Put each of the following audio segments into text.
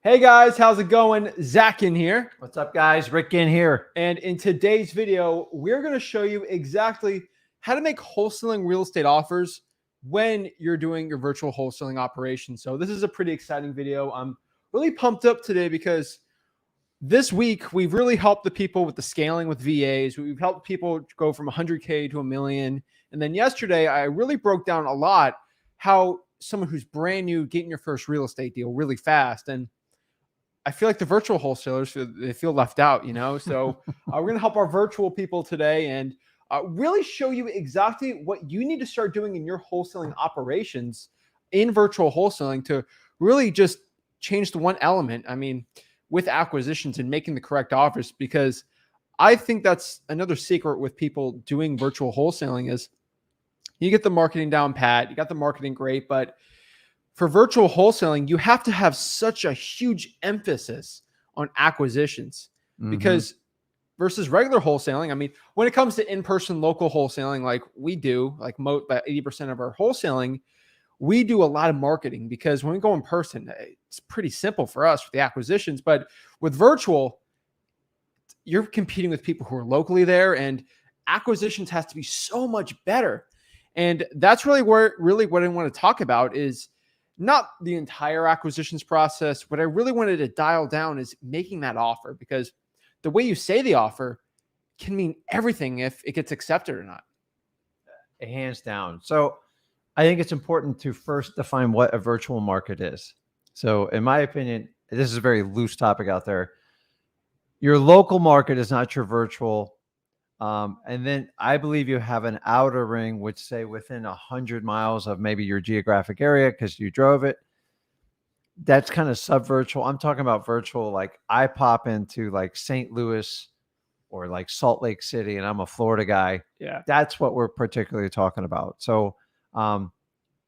Hey guys, how's it going? Zach Ginn here. What's up, guys? Rick Ginn here. And in today's video, we're going to show you exactly how to make wholesaling real estate offers when you're doing your virtual wholesaling operation. So this is a pretty exciting video. I'm really pumped up today because this week we've really helped the people with the scaling with VAs. We've helped people go from 100K to $1 million. And then yesterday, I really broke down a lot how someone who's brand new getting your first real estate deal really fast. And I feel like the virtual wholesalers, they feel left out, So we're going to help our virtual people today and really show you exactly what you need to start doing in your wholesaling operations in virtual wholesaling to really just change the one element. I mean, with acquisitions and making the correct offers, because I think that's another secret with people doing virtual wholesaling is you get the marketing down pat, you got the marketing great, but for virtual wholesaling, you have to have such a huge emphasis on acquisitions because versus regular wholesaling, I mean, when it comes to in-person local wholesaling, like we do, like about 80% of our wholesaling, we do a lot of marketing because when we go in person, it's pretty simple for us with the acquisitions. But with virtual, you're competing with people who are locally there, and acquisitions has to be so much better. And that's really what I want to talk about is not the entire acquisitions process. What I really wanted to dial down is making that offer, because the way you say the offer can mean everything if it gets accepted or not. Hands down. So I think it's important to first define what a virtual market is. So in my opinion, this is a very loose topic out there. Your local market is not your virtual. And then I believe you have an outer ring, which say within 100 miles of maybe your geographic area because you drove it. That's kind of sub-virtual. I'm talking about virtual. Like I pop into like St. Louis or like Salt Lake City, and I'm a Florida guy. Yeah, that's what we're particularly talking about. So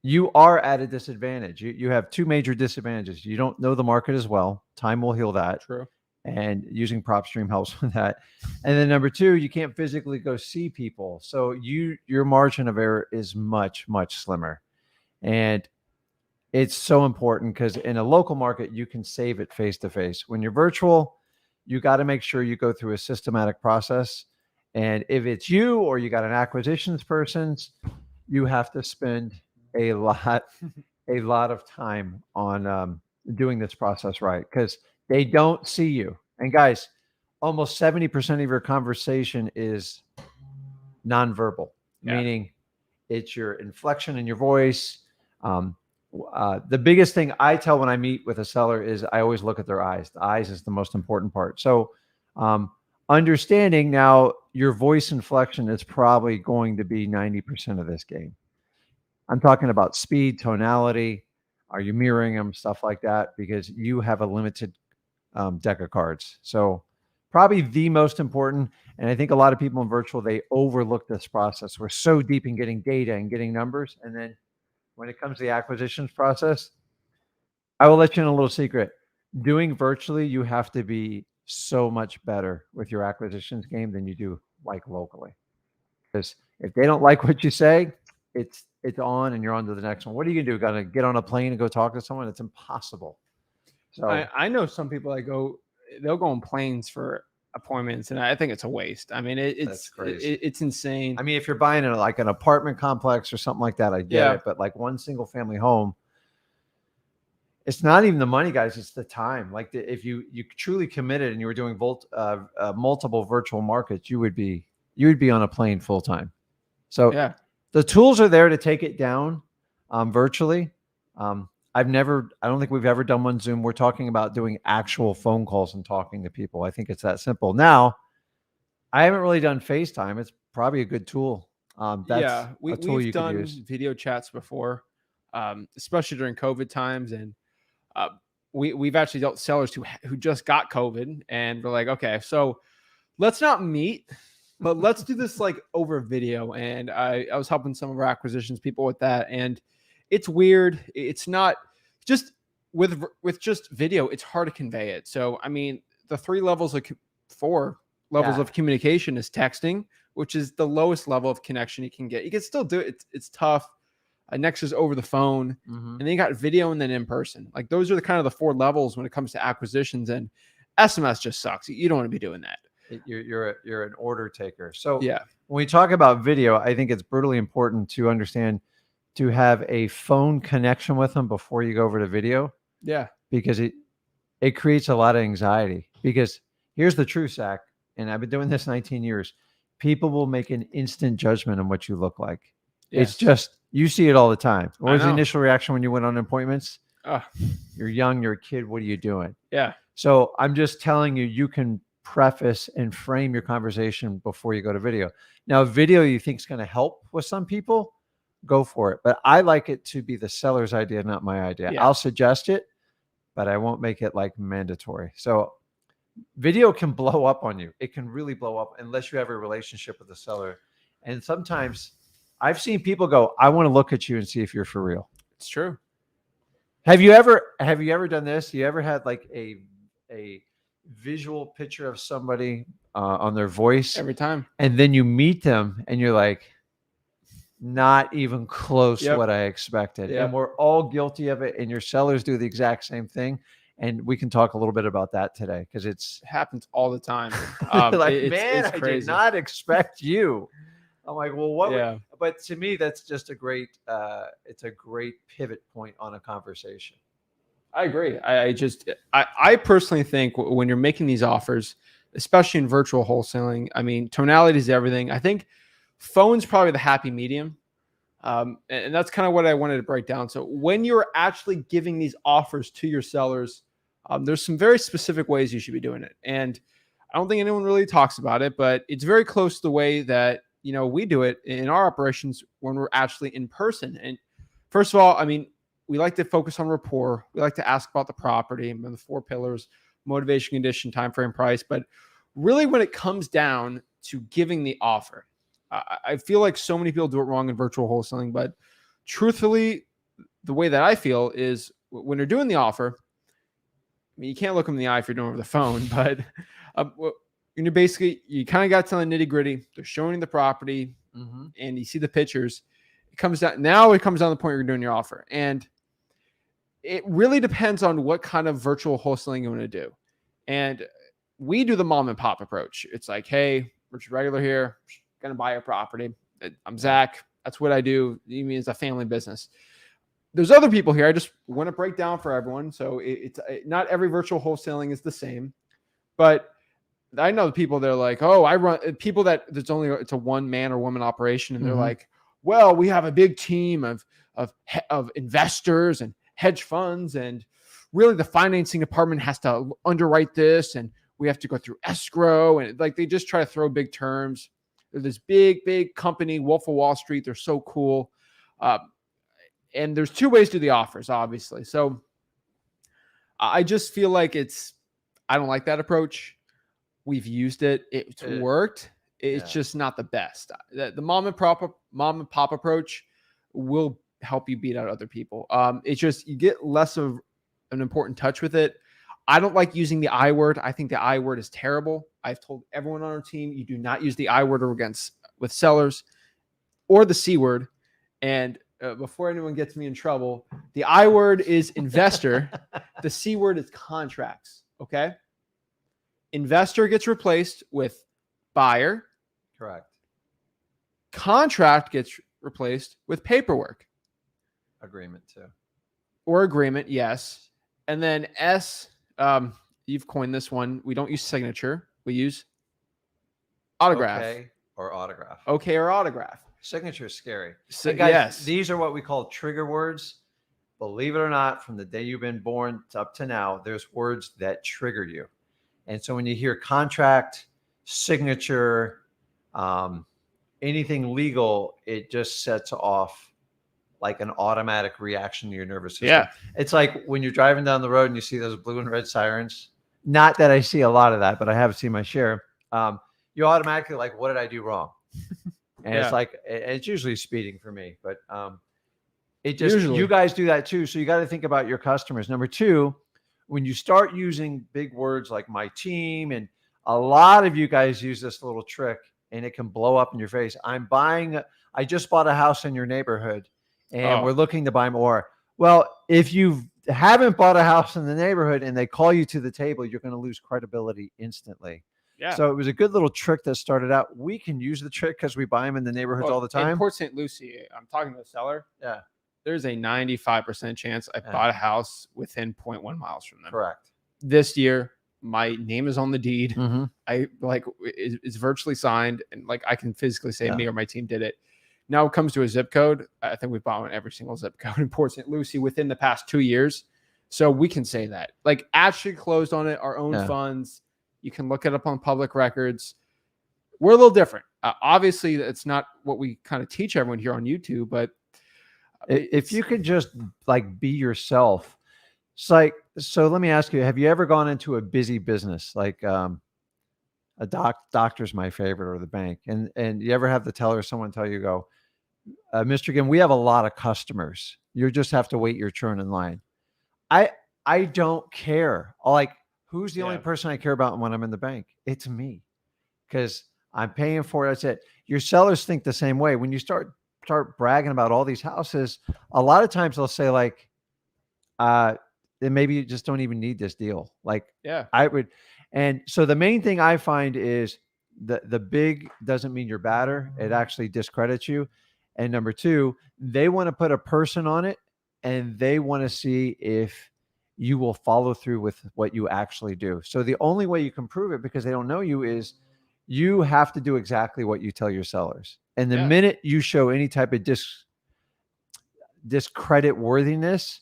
you are at a disadvantage. You have two major disadvantages. You don't know the market as well. Time will heal that. True. And using PropStream helps with that. And then number two, you can't physically go see people. So your margin of error is much, much slimmer. And it's so important because in a local market, you can save it face-to-face. When you're virtual, you got to make sure you go through a systematic process. And if it's you or you got an acquisitions person, you have to spend a lot of time on doing this process right, because they don't see you. And guys, almost 70% of your conversation is nonverbal, meaning it's your inflection in your voice. The biggest thing I tell when I meet with a seller is I always look at their eyes. The eyes is the most important part. So understanding now your voice inflection is probably going to be 90% of this game. I'm talking about speed, tonality. Are you mirroring them? Stuff like that, because you have a limited deck of cards. So probably the most important. And I think a lot of people in virtual, they overlook this process. We're so deep in getting data and getting numbers. And then when it comes to the acquisitions process, I will let you in a little secret. Doing virtually, you have to be so much better with your acquisitions game than you do like locally. Because if they don't like what you say, it's on and you're on to the next one. What are you gonna do? Got to get on a plane and go talk to someone? It's impossible. So I know some people that they'll go on planes for appointments, and I think it's a waste. I mean, it's crazy. It's insane. I mean, if you're buying like an apartment complex or something like that, I get it. But like one single family home, it's not even the money, guys. It's the time. Like if you truly committed and you were doing multiple virtual markets, you would be on a plane full time. So yeah, the tools are there to take it down virtually. I don't think we've ever done one Zoom. We're talking about doing actual phone calls and talking to people. I think it's that simple. Now, I haven't really done FaceTime. It's probably a good tool. We've done video chats before, especially during COVID times. And we've actually dealt with sellers who just got COVID, and we're like, okay, so let's not meet, but let's do this like over video. And I was helping some of our acquisitions people with that. And it's weird. It's not just with just video. It's hard to convey it. So, I mean, the four levels of communication is texting, which is the lowest level of connection you can get. You can still do it. It's tough. next is over the phone, and then you got video and then in person. Like those are the kind of the 4 levels when it comes to acquisitions, and SMS just sucks. You don't want to be doing that. You're an order taker. So yeah, when we talk about video, I think it's brutally important to understand to have a phone connection with them before you go over to video. Yeah, because it creates a lot of anxiety. Because here's the truth, Zach, and I've been doing this 19 years. People will make an instant judgment on what you look like. yes. It's just, you see it all the time. What was the know. initial reaction when you went on appointments? Ugh. You're young, you're a kid, what are you doing? Yeah. So I'm just telling you, you can preface and frame your conversation before you go to video. Now, video you think is going to help with some people, go for it. But I like it to be the seller's idea, not my idea. Yeah. I'll suggest it, but I won't make it like mandatory. So video can blow up on you. It can really blow up unless you have a relationship with the seller. And sometimes I've seen people go, I want to look at you and see if you're for real. It's true. Have you ever done this? You ever had like a visual picture of somebody on their voice Every time, and then you meet them and you're like, not even close Yep. what I expected. Yep. And we're all guilty of it. And your sellers do the exact same thing. And we can talk a little bit about that today because it happens all the time. Man, I did not expect you. I'm like, well, what? Yeah. But to me, that's just a great, it's a great pivot point on a conversation. I agree. I personally think when you're making these offers, especially in virtual wholesaling, I mean, tonality is everything. I think phone's probably the happy medium. And that's kind of what I wanted to break down. So when you're actually giving these offers to your sellers, there's some very specific ways you should be doing it. And I don't think anyone really talks about it, but it's very close to the way that, we do it in our operations when we're actually in person. And first of all, I mean, we like to focus on rapport. We like to ask about the property and the 4 pillars: motivation, condition, time frame, price. But really when it comes down to giving the offer, I feel like so many people do it wrong in virtual wholesaling, but truthfully, the way that I feel is when you're doing the offer, I mean, you can't look them in the eye if you're doing it over the phone, but you kind of got to the nitty gritty. They're showing you the property and you see the pictures. It comes down to the point you're doing your offer. And it really depends on what kind of virtual wholesaling you want to do. And we do the mom and pop approach. It's like, hey, we're just regular here. Going to buy a property. I'm Zach. That's what I do. You mean it's a family business. There's other people here. I just want to break down for everyone. So it's not every virtual wholesaling is the same, but I know the people that are like, oh, I run people that it's a one man or woman operation. And they're like, well, we have a big team of investors and hedge funds. And really the financing department has to underwrite this. And we have to go through escrow. And like, they just try to throw big terms. They're this big company, Wolf of Wall Street. They're so cool. And there's 2 ways to do the offers, obviously. So I just feel like I don't like that approach. We've used it. It's worked. It's just not the best. The mom and pop approach will help you beat out other people. It's just, you get less of an important touch with it. I don't like using the I word. I think the I word is terrible. I've told everyone on our team, you do not use the I word with sellers or the C word. And before anyone gets me in trouble, the I word is investor. The C word is contracts. Okay. Investor gets replaced with buyer. Correct. Contract gets replaced with paperwork. Agreement too. Or agreement, yes. And then S, you've coined this one. We don't use signature. We use autograph. Okay or autograph. Okay or autograph. Signature is scary. So, guys, yes. These are what we call trigger words. Believe it or not, from the day you've been born up to now, there's words that trigger you. And so when you hear contract, signature, anything legal, it just sets off like an automatic reaction to your nervous system. Yeah. It's like when you're driving down the road and you see those blue and red sirens. Not that I see a lot of that, but I have seen my share. You automatically like, what did I do wrong? And it's like, it's usually speeding for me, but you guys do that too. So you got to think about your customers. Number 2, when you start using big words like my team, and a lot of you guys use this little trick and it can blow up in your face. I just bought a house in your neighborhood and we're looking to buy more. Well, if you haven't bought a house in the neighborhood and they call you to the table, you're going to lose credibility instantly. Yeah. So it was a good little trick that started out. We can use the trick because we buy them in the neighborhoods all the time. In Port St. Lucie, I'm talking to a seller. Yeah. There's a 95% chance I bought a house within 0.1 miles from them. Correct. This year, my name is on the deed. Mm-hmm. I like it's virtually signed, and like I can physically say me or my team did it. Now it comes to a zip code. I think we've bought in every single zip code in Port St. Lucie within the past 2 years. So we can say that. Like actually closed on it, our own funds. You can look it up on public records. We're a little different. Obviously, it's not what we kind of teach everyone here on YouTube, but if you could just like be yourself. It's like, so let me ask you, have you ever gone into a busy business? Like a doctor's my favorite, or the bank. And you ever have the teller, someone tell you, go, Mr. Ginn, we have a lot of customers. You just have to wait your turn in line. I don't care. Like, who's the only person I care about when I'm in the bank? It's me, because I'm paying for it. That's it. Your sellers think the same way. When you start bragging about all these houses, a lot of times they'll say like, then maybe you just don't even need this deal. Like, I would. And so the main thing I find is the big doesn't mean you're badder. It actually discredits you. And number two, they want to put a person on it, and they want to see if you will follow through with what you actually do. So the only way you can prove it, because they don't know you, is you have to do exactly what you tell your sellers. And the minute you show any type of discredit worthiness,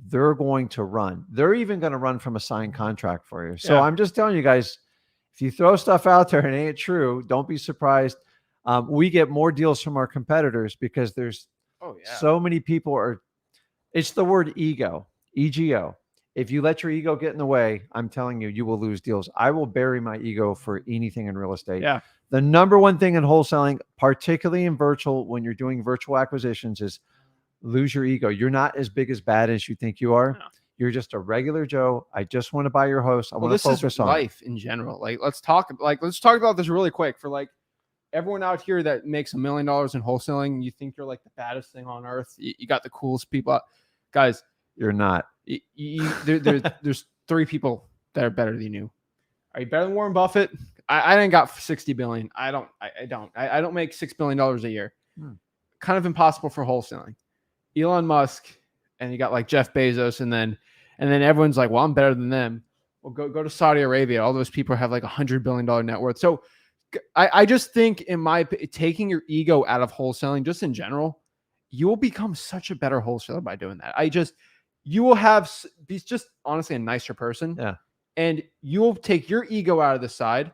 they're going to run. They're even going to run from a signed contract for you. So I'm just telling you guys, if you throw stuff out there and it ain't true, don't be surprised. We get more deals from our competitors because there's so many people it's the word ego, EGO. If you let your ego get in the way, I'm telling you, you will lose deals. I will bury my ego for anything in real estate. Yeah. The number one thing in wholesaling, particularly in virtual, when you're doing virtual acquisitions, is lose your ego. You're not as big as bad as you think you are. No. You're just a regular Joe. I just want to buy your house. I want to focus on life in general. Like, let's talk about this really quick for like everyone out here that makes $1 million in wholesaling. You think you're like the baddest thing on earth. You got the coolest people. Guys, you're not. There's 3 people that are better than you. Are you better than Warren Buffett? I didn't got 60 billion. I don't make $6 billion a year. Kind of impossible for wholesaling. Elon Musk, and you got like Jeff Bezos, and then everyone's like, well, I'm better than them. Well, go to Saudi Arabia. All those people have like $100 billion net worth. So I just think, in my taking your ego out of wholesaling, just in general, you will become such a better wholesaler by doing that. You will be just honestly a nicer person. Yeah. And you will take your ego out of the side,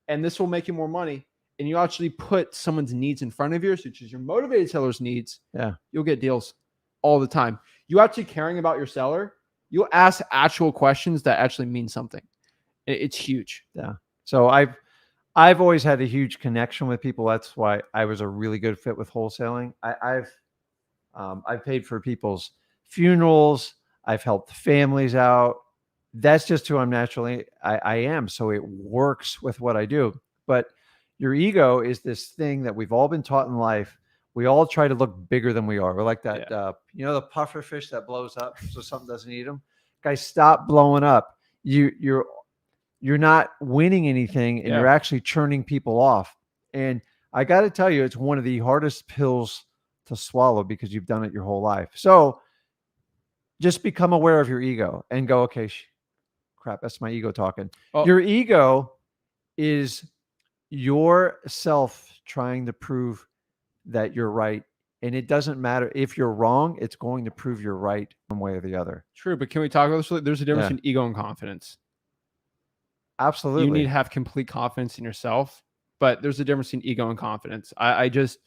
and this will make you more money. And you actually put someone's needs in front of yours, which is your motivated seller's needs. Yeah. You'll get deals all the time. You actually caring about your seller, you'll ask actual questions that actually mean something. It's huge. Yeah. So I've always had a huge connection with people. That's why I was a really good fit with wholesaling. I've paid for people's funerals. I've helped families out. That's just who I'm naturally. I am. So it works with what I do. But your ego is this thing that we've all been taught in life. We all try to look bigger than we are. We're like that, the puffer fish that blows up so something doesn't eat them. Guys, stop blowing up. You're not winning anything, and you're actually churning people off. And I got to tell you, it's one of the hardest pills to swallow because you've done it your whole life. So just become aware of your ego and go, okay, crap, that's my ego talking. Oh. Your ego is yourself trying to prove that you're right. And it doesn't matter if you're wrong, it's going to prove you're right one way or the other. True. But can we talk about this? There's a difference between ego and confidence. Absolutely. You need to have complete confidence in yourself, but there's a difference in ego and confidence. I just,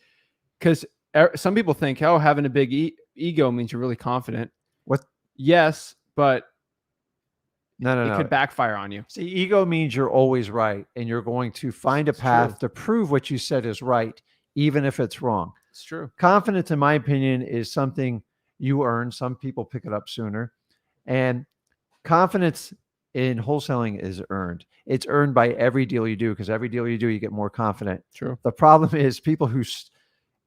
because some people think, oh, having a big ego means you're really confident. What? Yes, but no. It could backfire on you. See, ego means you're always right, and you're going to find a path to prove what you said is right, even if it's wrong. It's true. Confidence, in my opinion, is something you earn. Some people pick it up sooner. And confidence in wholesaling is earned. It's earned by every deal you do, because every deal you do, you get more confident. True. The problem is people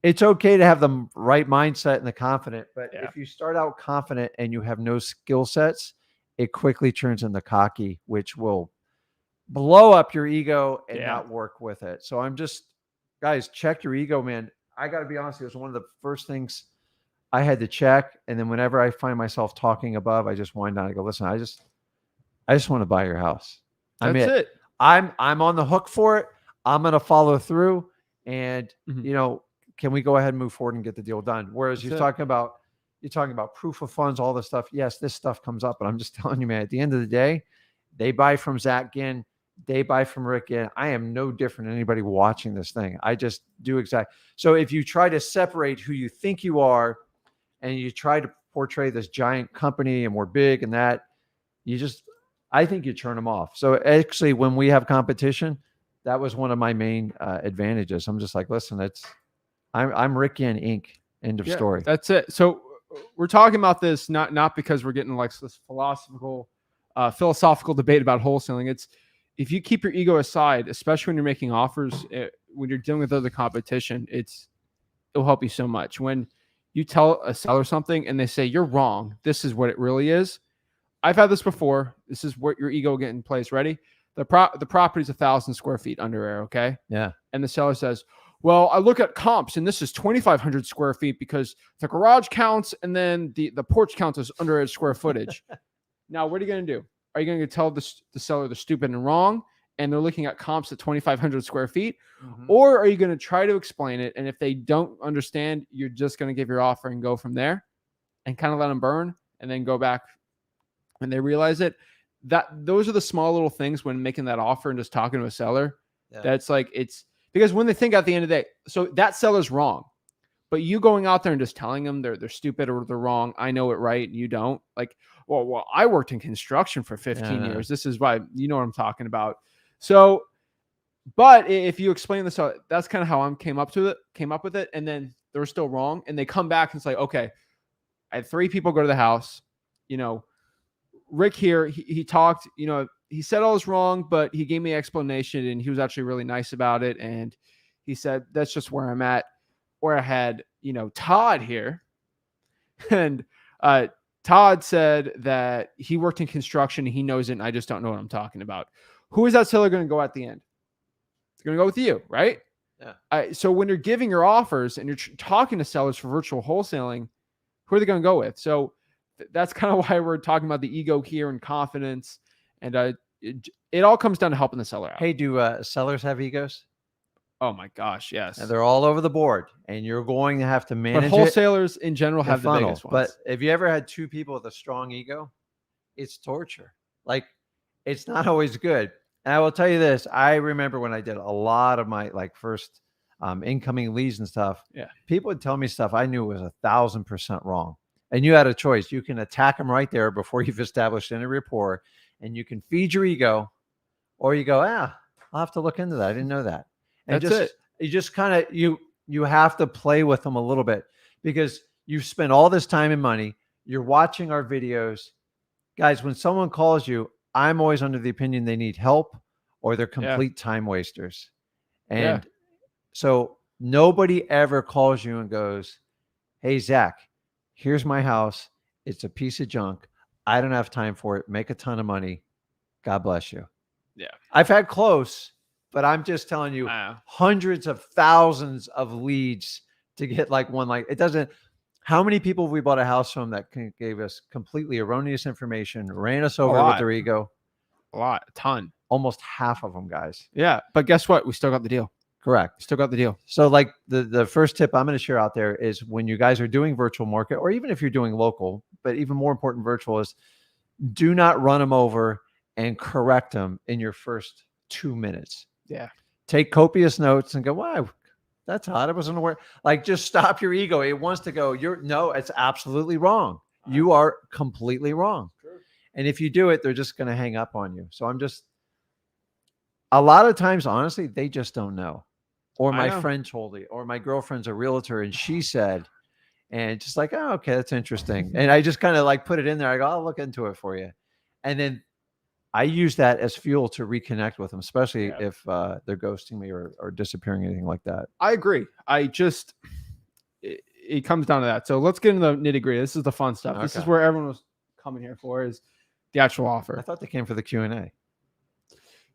it's okay to have the right mindset and the confident, but Yeah. if you start out confident and you have no skill sets, it quickly turns into cocky, which will blow up your ego and not work with it. So I'm just, guys, check your ego, man. I got to be honest, it was one of the first things I had to check. And then whenever I find myself talking above, I just wind down. I go, listen, I just want to buy your house. That's it. I'm on the hook for it. I'm going to follow through. And you know, can we go ahead and move forward and get the deal done? Whereas you're talking about proof of funds, all this stuff. Yes, this stuff comes up, but I'm just telling you, man, at the end of the day, they buy from Zach Ginn, they buy from Rick Ginn. I am no different than anybody watching this thing. I just do exactly. So if you try to separate who you think you are and you try to portray this giant company and we're big and that, I think you turn them off. So actually, when we have competition, that was one of my main advantages. I'm just like, listen, I'm Rick Ginn Inc. End of story. That's it. So we're talking about this not because we're getting like this philosophical debate about wholesaling. It's if you keep your ego aside, especially when you're making offers, when you're dealing with other competition, it'll help you so much. When you tell a seller something and they say you're wrong, this is what it really is. I've had this before. This is where your ego get in place. Ready? The property's 1,000 square feet under air. Okay. Yeah. And the seller says, well, I look at comps and this is 2,500 square feet because the garage counts and then the porch counts as under air square footage. Now, what are you going to do? Are you going to tell the seller they're stupid and wrong and they're looking at comps at 2,500 square feet? Or are you going to try to explain it? And if they don't understand, you're just going to give your offer and go from there and kind of let them burn and then go back when they realize it. Those are the small little things when making that offer and just talking to a seller. Yeah. That's like, it's because when they think at the end of the day, so that seller's wrong, but you going out there and just telling them they're stupid or they're wrong. I know it right. And you don't like, well, I worked in construction for 15 years. This is why, you know what I'm talking about. So, but if you explain this, that's kind of how I came up with it. And then they're still wrong. And they come back and it's like, okay, I had 3 people go to the house, you know, Rick here, he talked, you know, he said I was wrong, but he gave me an explanation and he was actually really nice about it. And he said, that's just where I'm at. Or I had, you know, Todd here. And Todd said that he worked in construction. He knows it. And I just don't know what I'm talking about. Who is that seller going to go at the end? They're going to go with you, right? Yeah. So when you're giving your offers and you're talking to sellers for virtual wholesaling, who are they going to go with? So that's kind of why we're talking about the ego here and confidence. And it all comes down to helping the seller out. Hey, do sellers have egos? Oh my gosh, yes. And they're all over the board, and you're going to have to manage it. But wholesalers in general have the biggest ones. But have you ever had 2 people with a strong ego? It's torture. Like, it's not always good. And I will tell you this. I remember when I did a lot of my first incoming leads and stuff. Yeah. People would tell me stuff I knew was 1,000% wrong. And you had a choice. You can attack them right there before you've established any rapport, and you can feed your ego, or you go, I'll have to look into that. I didn't know that. And that's it. You just kind of, you have to play with them a little bit because you've spent all this time and money. You're watching our videos. Guys, when someone calls you, I'm always under the opinion they need help or they're complete time wasters. And so nobody ever calls you and goes, hey, Zach, here's my house. It's a piece of junk. I don't have time for it. Make a ton of money. God bless you. Yeah. I've had close, but I'm just telling you, hundreds of thousands of leads to get one. It doesn't. How many people have we bought a house from that gave us completely erroneous information, ran us over with their ego? A ton. Almost half of them, guys. Yeah, but guess what? We still got the deal. Correct. Still got the deal. So the first tip I'm going to share out there is when you guys are doing virtual market, or even if you're doing local, but even more important virtual, is do not run them over and correct them in your first 2 minutes. Yeah. Take copious notes and go, wow, that's odd. I wasn't aware. Just stop your ego. It wants to go, no, it's absolutely wrong. You are completely wrong. Sure. And if you do it, they're just going to hang up on you. So a lot of times, honestly, they just don't know. Or my friend told me, or my girlfriend's a realtor and she said, and just oh, okay, that's interesting. And I just kind of put it in there. I go, I'll look into it for you. And then I use that as fuel to reconnect with them, especially if they're ghosting me or disappearing, anything like that. I agree. it comes down to that. So let's get into the nitty gritty. This is the fun stuff. This is Okay. where everyone was coming here for, is the actual offer. I thought they came for the Q&A.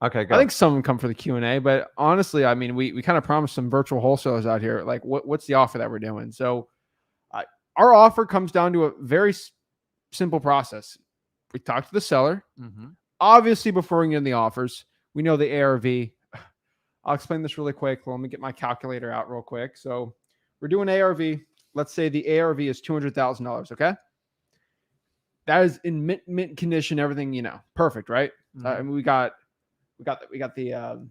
Okay, go. I think some would come for the Q&A, but honestly, I mean, we kind of promised some virtual wholesalers out here, like what's the offer that we're doing? So our offer comes down to a very simple process. We talk to the seller. Mm-hmm. Obviously, before we get in the offers, we know the ARV. I'll explain this really quick. Let me get my calculator out real quick. So we're doing ARV. Let's say the ARV is $200,000. Okay. That is in mint condition, everything, perfect, right? Mm-hmm. I mean, we got the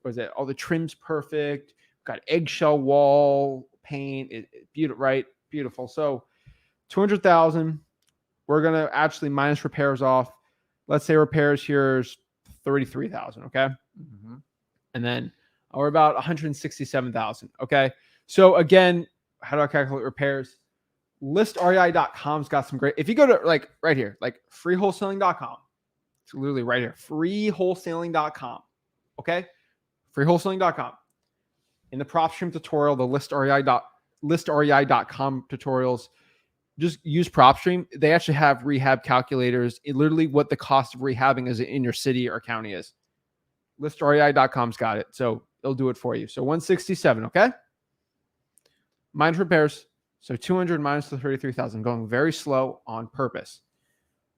what is it? All the trims perfect. We've got eggshell wall paint. Beautiful, right? Beautiful. So 200,000. We're gonna actually minus repairs off. Let's say repairs here is 33,000. Okay, Mm-hmm. and then we're about 167,000. Okay, so again, how do I calculate repairs? ListREI.com's got some great. If you go to like right here, like freewholesaling.com. It's literally right here, freewholesaling.com. Okay, freewholesaling.com. In the PropStream tutorial, the ListREI.com tutorials, just use PropStream. They actually have rehab calculators. Literally what the cost of rehabbing is in your city or county is. ListREI.com's got it. So it'll do it for you. So 167, okay? Minus repairs. So 200 minus the 33,000, going very slow on purpose.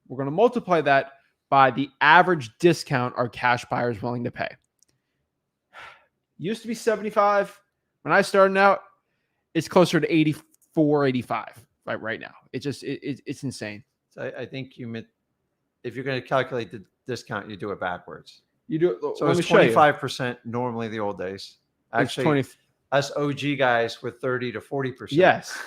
We're going to multiply that by the average discount our cash buyer is willing to pay. Used to be 75. When I started out, it's closer to 84, 85 right now. It's insane. So I think you meant if you're going to calculate the discount, you do it backwards. You do it. So it's 25% normally the old days. Actually, us OG guys with 30 to 40%. Yes.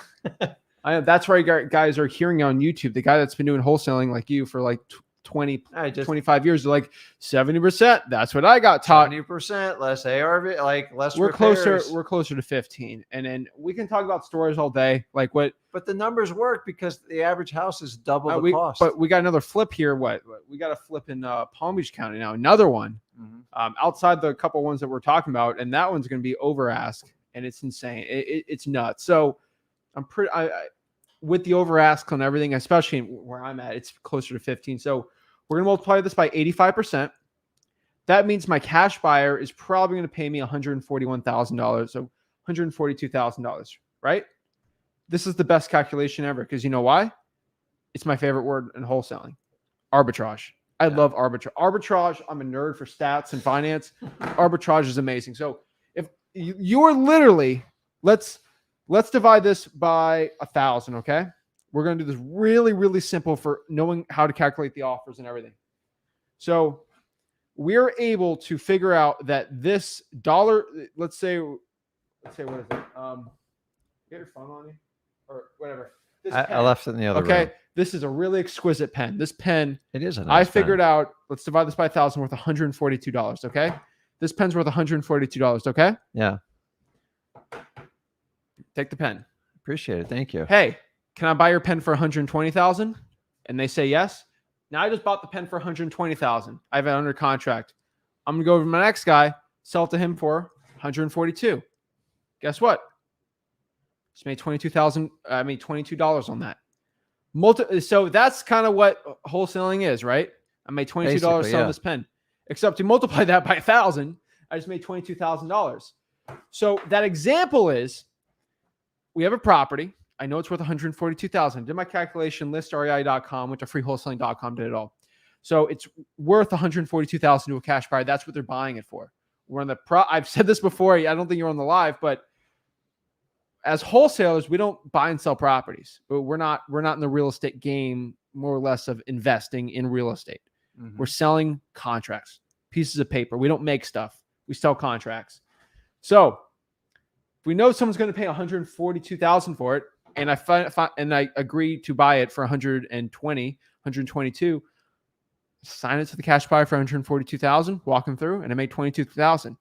I know. That's why guys are hearing on YouTube. The guy that's been doing wholesaling like you for like 25 years, like 70%. That's what I got taught. 70% less ARV, like less. We're repairs. We're closer to 15, and then we can talk about stories all day. Like what? But the numbers work because the average house is double the cost. But we got another flip here. What we got a flip in Palm Beach County now. Another one outside the couple ones that we're talking about, and that one's going to be over ask, and it's insane. It's nuts. So I'm pretty. With the over ask on everything, especially where I'm at, it's closer to 15. So we're going to multiply this by 85%. That means my cash buyer is probably going to pay me $141,000, so $142,000, right? This is the best calculation ever because you know why? It's my favorite word in wholesaling. Arbitrage. I love arbitrage. Arbitrage, I'm a nerd for stats and finance. Arbitrage is amazing. So if you're literally, let's divide this by 1,000, okay? We're going to do this really, really simple for knowing how to calculate the offers and everything. So we're able to figure out that this dollar, let's say, what is it? Get your phone on you or whatever. I left it in the other room. Okay, this is a really exquisite pen. This pen, it is a nice I figured out, let's divide this by 1,000, worth $142, okay? This pen's worth $142, okay? Yeah. Take the pen. Appreciate it. Thank you. Hey, can I buy your pen for $120,000? And they say yes. Now I just bought the pen for $120,000. I have it under contract. I'm gonna go over to my next guy, sell it to him for $142. Guess what? Just made $22,000. I made $22 on that. So that's kind of what wholesaling is, right? I made $22 selling this pen. Except to multiply that by 1,000, I just made $22,000. So that example is, we have a property. I know it's worth $142,000. Did my calculation, listrei.com, went to freewholesaling.com, did it all. So it's worth $142,000 to a cash buyer. That's what they're buying it for. We're on the I've said this before. I don't think you're on the live, but as wholesalers, we don't buy and sell properties. But we're not in the real estate game, more or less, of investing in real estate. Mm-hmm. We're selling contracts, pieces of paper. We don't make stuff. We sell contracts. So if we know someone's going to pay $142,000 for it, and I agree to buy it for $122, sign it to the cash buyer for $142,000, walk them through, and I made $22,000.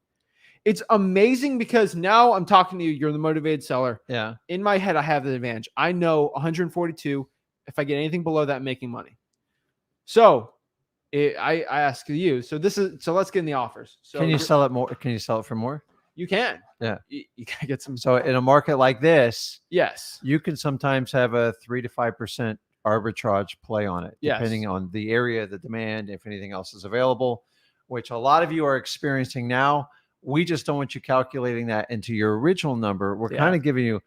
It's amazing because now I'm talking to you. You're the motivated seller. Yeah. In my head, I have the advantage. I know 142. If I get anything below that, I'm making money. So I ask you. So let's get in the offers. So can you sell it more? Can you sell it for more? you can. Yeah. You can get some. So in a market like this, Yes. you can sometimes have a 3 to 5% arbitrage play on it, depending Yes. on the area, the demand, if anything else is available, which a lot of you are experiencing now. We just don't want you calculating that into your original number. We're kind of giving you,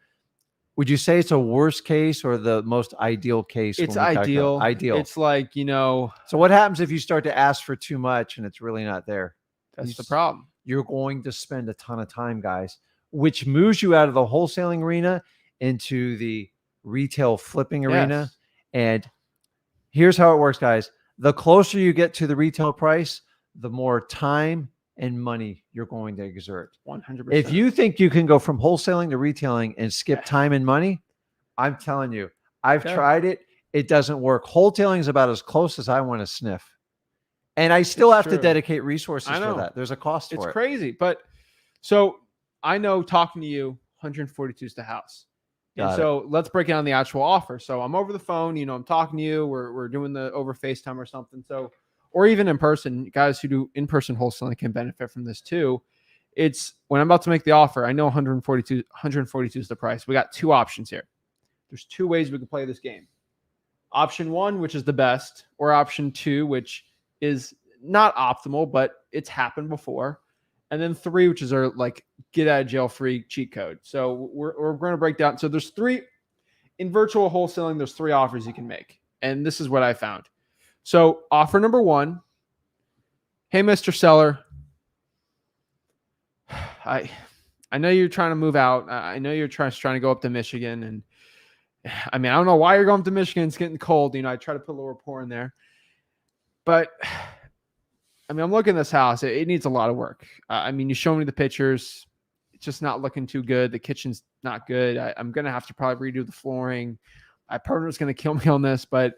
would you say it's a worst case or the most ideal case? It's when we calculate? ideal. Ideal. It's like, So what happens if you start to ask for too much and it's really not there? that's the problem. You're going to spend a ton of time, guys, which moves you out of the wholesaling arena into the retail flipping arena. Yes. And here's how it works, guys. The closer you get to the retail price, the more time and money you're going to exert. 100%. If you think you can go from wholesaling to retailing and skip time and money, I'm telling you, I've tried it. It doesn't work. Wholesaling is about as close as I want to sniff. And I still have to dedicate resources for that. There's a cost for it. It's crazy. But so I know talking to you, 142 is the house. And so let's break down the actual offer. So I'm over the phone, I'm talking to you. We're doing the over FaceTime or something. So, or even in person, guys who do in-person wholesaling can benefit from this too. It's when I'm about to make the offer, I know 142 is the price. We got two options here. There's two ways we can play this game. Option one, which is the best, or option two, which is not optimal, but it's happened before. And then three, which is our like get out of jail free cheat code. So we're going to break down. So there's three in virtual wholesaling. There's three offers you can make. And this is what I found. So offer number one, hey, Mr. Seller, I know you're trying to move out. I know you're trying to go up to Michigan. And I mean, I don't know why you're going to Michigan. It's getting cold. I try to put a little rapport in there. But I mean, I'm looking at this house. It needs a lot of work. I mean, you show me the pictures. It's just not looking too good. The kitchen's not good. I'm going to have to probably redo the flooring. My partner's going to kill me on this, but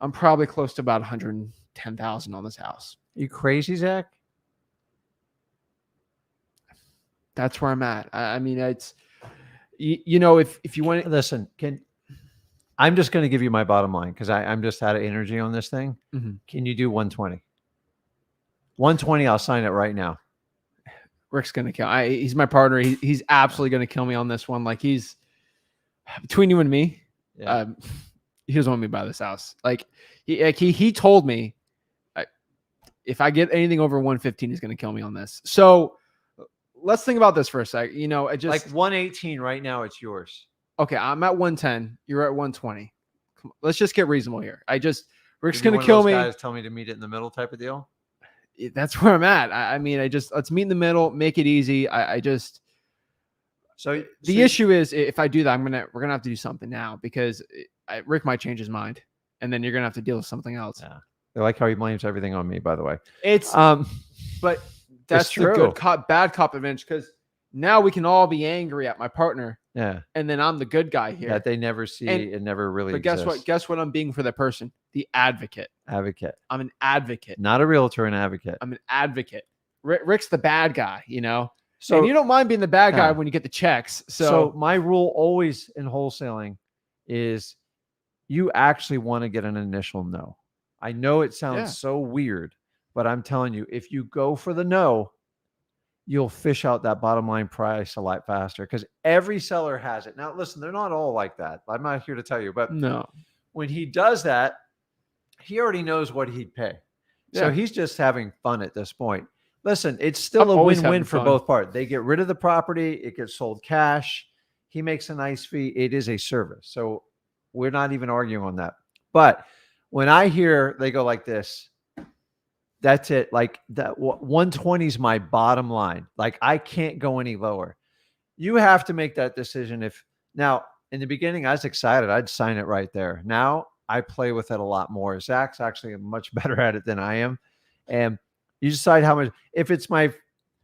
I'm probably close to about 110,000 on this house. You crazy, Zach? That's where I'm at. I mean, it's, if you want to listen, I'm just going to give you my bottom line because I'm just out of energy on this thing. Mm-hmm. Can you do 120? 120, I'll sign it right now. Rick's going to kill. He's my partner. He's absolutely going to kill me on this one. Like he's between you and me. Yeah. He doesn't want me to buy this house. Like he told me if I get anything over 115, he's going to kill me on this. So let's think about this for a sec. I just like 118 right now. It's yours. Okay. I'm at 110. You're at 120. Come on, let's just get reasonable here. Rick's going to kill me. Guys tell me to meet it in the middle type of deal. That's where I'm at. I mean, let's meet in the middle, make it easy. So the issue is if I do that, we're going to have to do something now because Rick might change his mind and then you're going to have to deal with something else. Yeah. I like how he blames everything on me, by the way. It's, but that's the good cop, bad cop advantage because now we can all be angry at my partner. Yeah. And then I'm the good guy here. That they never see and never really But guess what I'm being for that person? The advocate. Advocate. I'm an advocate. Not a realtor, an advocate. I'm an advocate. Rick's the bad guy, So and you don't mind being the bad guy when you get the checks. So my rule always in wholesaling is you actually want to get an initial no. I know it sounds so weird, but I'm telling you, if you go for the no, you'll fish out that bottom line price a lot faster because every seller has it. Now, listen, they're not all like that. I'm not here to tell you, but no, when he does that, he already knows what he'd pay. Yeah. So he's just having fun at this point. Listen, it's still a win-win for both parties. They get rid of the property. It gets sold cash. He makes a nice fee. It is a service. So we're not even arguing on that. But when I hear they go like this, that's it. Like that 120 is my bottom line. Like I can't go any lower. You have to make that decision. Now in the beginning, I was excited. I'd sign it right there. Now I play with it a lot more. Zach's actually much better at it than I am. And you decide how much, if it's my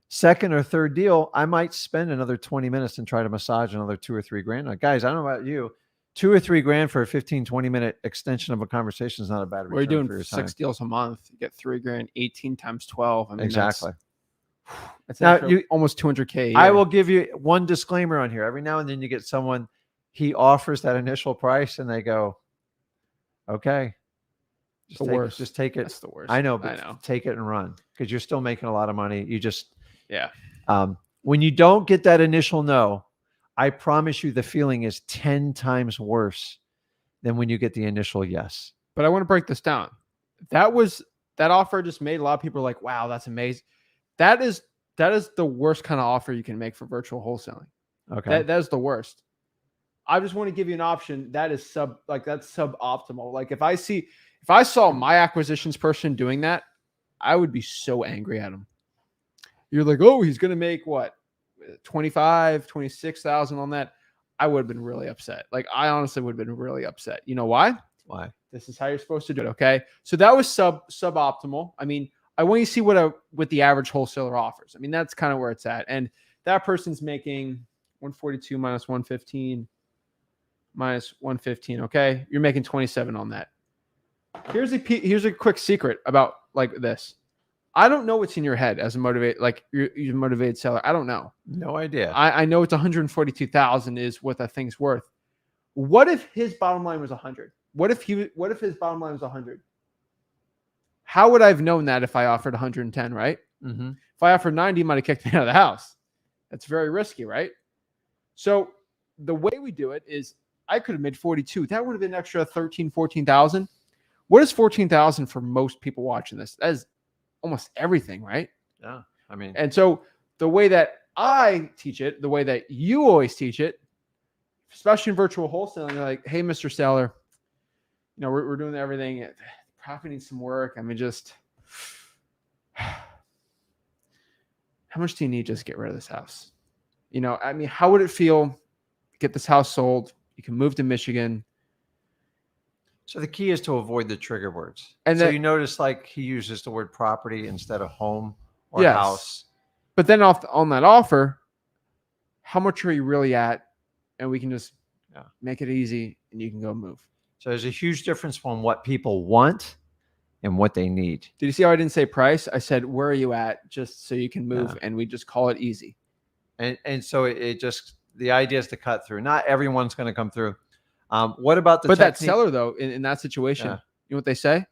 second or third deal, I might spend another 20 minutes and try to massage another $2 or $3 grand. Now, guys, I don't know about you. $2 or $3 grand for a 15, 20-minute extension of a conversation is not a bad return. We're doing for 6 deals a month. You get $3 grand, 18 times 12. I mean, exactly. That's now almost 200K. I will give you one disclaimer on here. Every now and then you get someone, he offers that initial price and they go, okay. Just take it. That's the worst. I know, but take it and run because you're still making a lot of money. You just, When you don't get that initial no, I promise you the feeling is 10 times worse than when you get the initial yes. But I want to break this down. That offer just made a lot of people like, wow, that's amazing. That is the worst kind of offer you can make for virtual wholesaling. Okay. That is the worst. I just want to give you an option that is that's suboptimal. Like if I saw my acquisitions person doing that, I would be so angry at him. You're like, oh, he's going to make what? 25, 26,000 on that. I would have been really upset. Like I honestly would have been really upset. You know why? Why? This is how you're supposed to do it. Okay. So that was suboptimal. I mean, I want you to see what the average wholesaler offers. I mean, that's kind of where it's at. And that person's making 142 minus 115 minus 115. Okay. You're making 27 on that. Here's a quick secret about like this. I don't know what's in your head as a you're a motivated seller. I don't know. No idea. I know it's 142,000 is what that thing's worth. What if his bottom line was 100? What if his bottom line was 100? How would I have known that if I offered 110, right? Mm-hmm. If I offered 90, he might have kicked me out of the house. That's very risky, right? So the way we do it is I could have made 42. That would have been an extra 13, 14,000. What is 14,000 for most people watching this? That is almost everything, right? Yeah. I mean, and so the way that I teach it, the way that you always teach it, especially in virtual wholesaling, you're like, hey, Mr. Seller, you know, we're doing everything. Profit needs some work. I mean, just how much do you need just to get rid of this house? You know, I mean, how would it feel to get this house sold? You can move to Michigan. So the key is to avoid the trigger words. And so then, you notice like he uses the word property instead of home or yes. house. But then on that offer, how much are you really at? And we can just make it easy and you can go move. So there's a huge difference from what people want and what they need. Did you see how I didn't say price? I said, where are you at? Just so you can move. And we just call it easy. And so it just, the idea is to cut through. Not everyone's going to come through. What about the But that seller though, in that situation, you know what they say?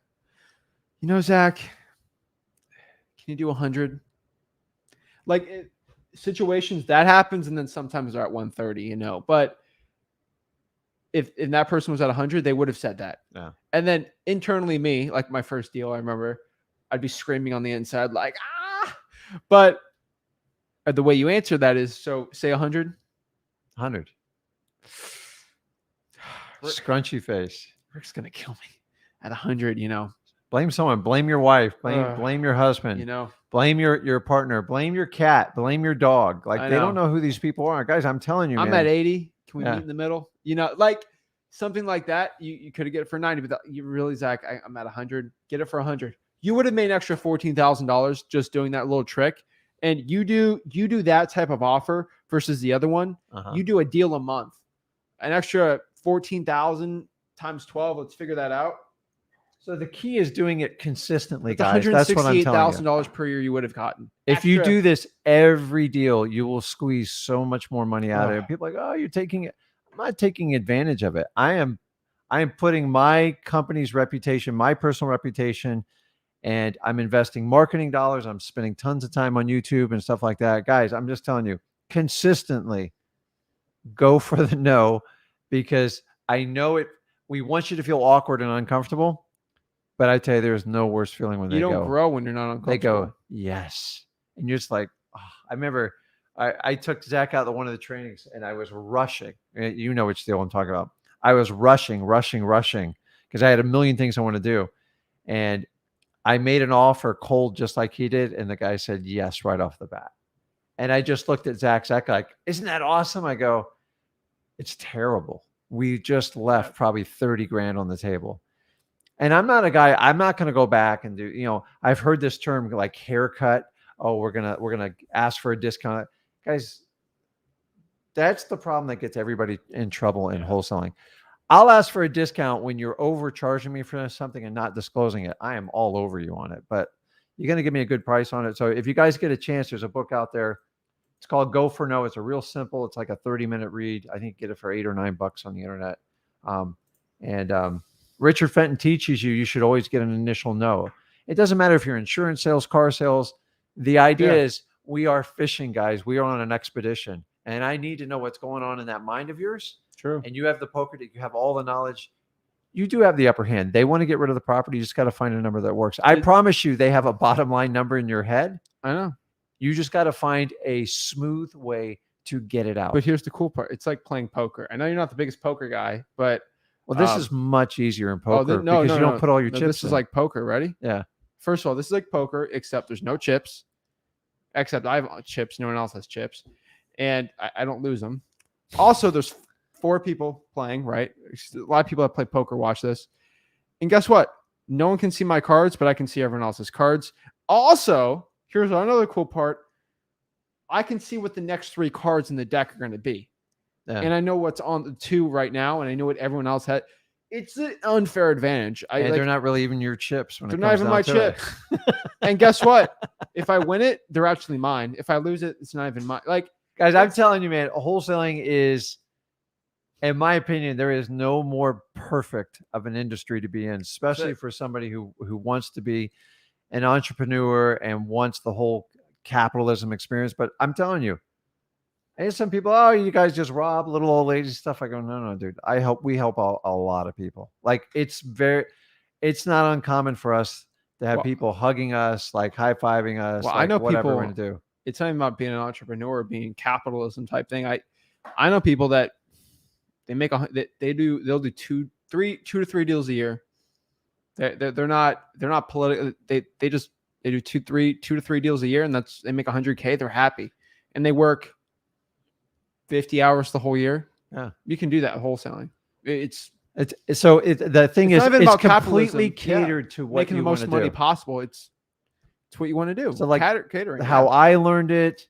You know, Zach, can you do 100? Like situations that happens. And then sometimes they're at 130, you know, but if that person was at 100, they would have said that. Yeah. And then internally me, like my first deal, I remember I'd be screaming on the inside, like, ah, but the way you answer that is, so say 100. 100. Scrunchy face. Rick's going to kill me at 100, you know. Blame someone. Blame your wife. Blame your husband. You know. Blame your partner. Blame your cat. Blame your dog. Like they don't know who these people are. Guys, I'm telling you, I'm man. at 80. Can we meet in the middle? You know, like something like that. You could get it for 90, but you really, Zach, I'm at 100. Get it for 100. You would have made an extra $14,000 just doing that little trick. And you do that type of offer versus the other one. You do a deal a month, an extra 14,000 times 12. Let's figure that out. So the key is doing it consistently, guys. That's what I'm telling you. $168,000 per year you would have gotten. If you do this every deal, you will squeeze so much more money out of it. People are like, oh, you're taking it. I'm not taking advantage of it. I am putting my company's reputation, my personal reputation, and I'm investing marketing dollars. I'm spending tons of time on YouTube and stuff like that. Guys, I'm just telling you, consistently go for the no, because I know it. We want you to feel awkward and uncomfortable. But I tell you, there's no worse feeling when you don't grow when you're not uncomfortable. They go, yes. And you're just like, oh. I remember I took Zach out to one of the trainings and I was rushing. You know which deal I'm talking about. I was rushing because I had a million things I want to do. And I made an offer cold just like he did. And the guy said yes right off the bat. And I just looked at Zach like, isn't that awesome? I go, it's terrible. We just left probably 30 grand on the table. And I'm not a guy, I'm not going to go back and do, you know, I've heard this term like haircut. Oh, we're going to ask for a discount. Guys, that's the problem that gets everybody in trouble in wholesaling. I'll ask for a discount when you're overcharging me for something and not disclosing it. I am all over you on it, but you're going to give me a good price on it. So if you guys get a chance, there's a book out there. It's called Go for No. It's a real simple. It's like a 30-minute read. I think get it for $8 or $9 on the internet. Richard Fenton teaches you should always get an initial no. It doesn't matter if you're insurance sales, car sales. The idea is we are fishing, guys. We are on an expedition, and I need to know what's going on in that mind of yours. True. And you have the poker deck, you have all the knowledge. You do have the upper hand. They want to get rid of the property. You just got to find a number that works. I promise you, they have a bottom line number in your head. I know. You just got to find a smooth way to get it out. But here's the cool part. It's like playing poker. I know you're not the biggest poker guy, but this is much easier in poker because you don't put all your chips This is like poker. Ready? Yeah. First of all, this is like poker, except there's no chips. Except I have chips. No one else has chips. And I don't lose them. Also, there's 4 people playing, right? A lot of people that play poker watch this. And guess what? No one can see my cards, but I can see everyone else's cards. Also, here's another cool part. I can see what the next 3 cards in the deck are going to be. Yeah. And I know what's on the 2 right now, and I know what everyone else had. It's an unfair advantage. They're not really even your chips. They're not even my chips. And guess what? If I win it, they're actually mine. If I lose it, it's not even mine. Like, guys, I'm telling you, man, wholesaling is, in my opinion, there is no more perfect of an industry to be in, especially for somebody who wants to be an entrepreneur and wants the whole capitalism experience. But I'm telling you, and some people, oh, you guys just rob little old ladies stuff. I go, no, dude. We help a lot of people. Like it's not uncommon for us to have people hugging us, like high-fiving us. Well, like I know whatever people we're gonna do. It's not even about being an entrepreneur, being capitalism type thing. I know people that they make they'll do 2 to 3 deals a year. They're not political. They do 2 to 3 deals a year, and they make $100K. They're happy, and they work 50 hours the whole year. Yeah, you can do that wholesaling. The thing is, it's completely catered to what making the most money possible. It's what you want to do. So like catering. How I learned it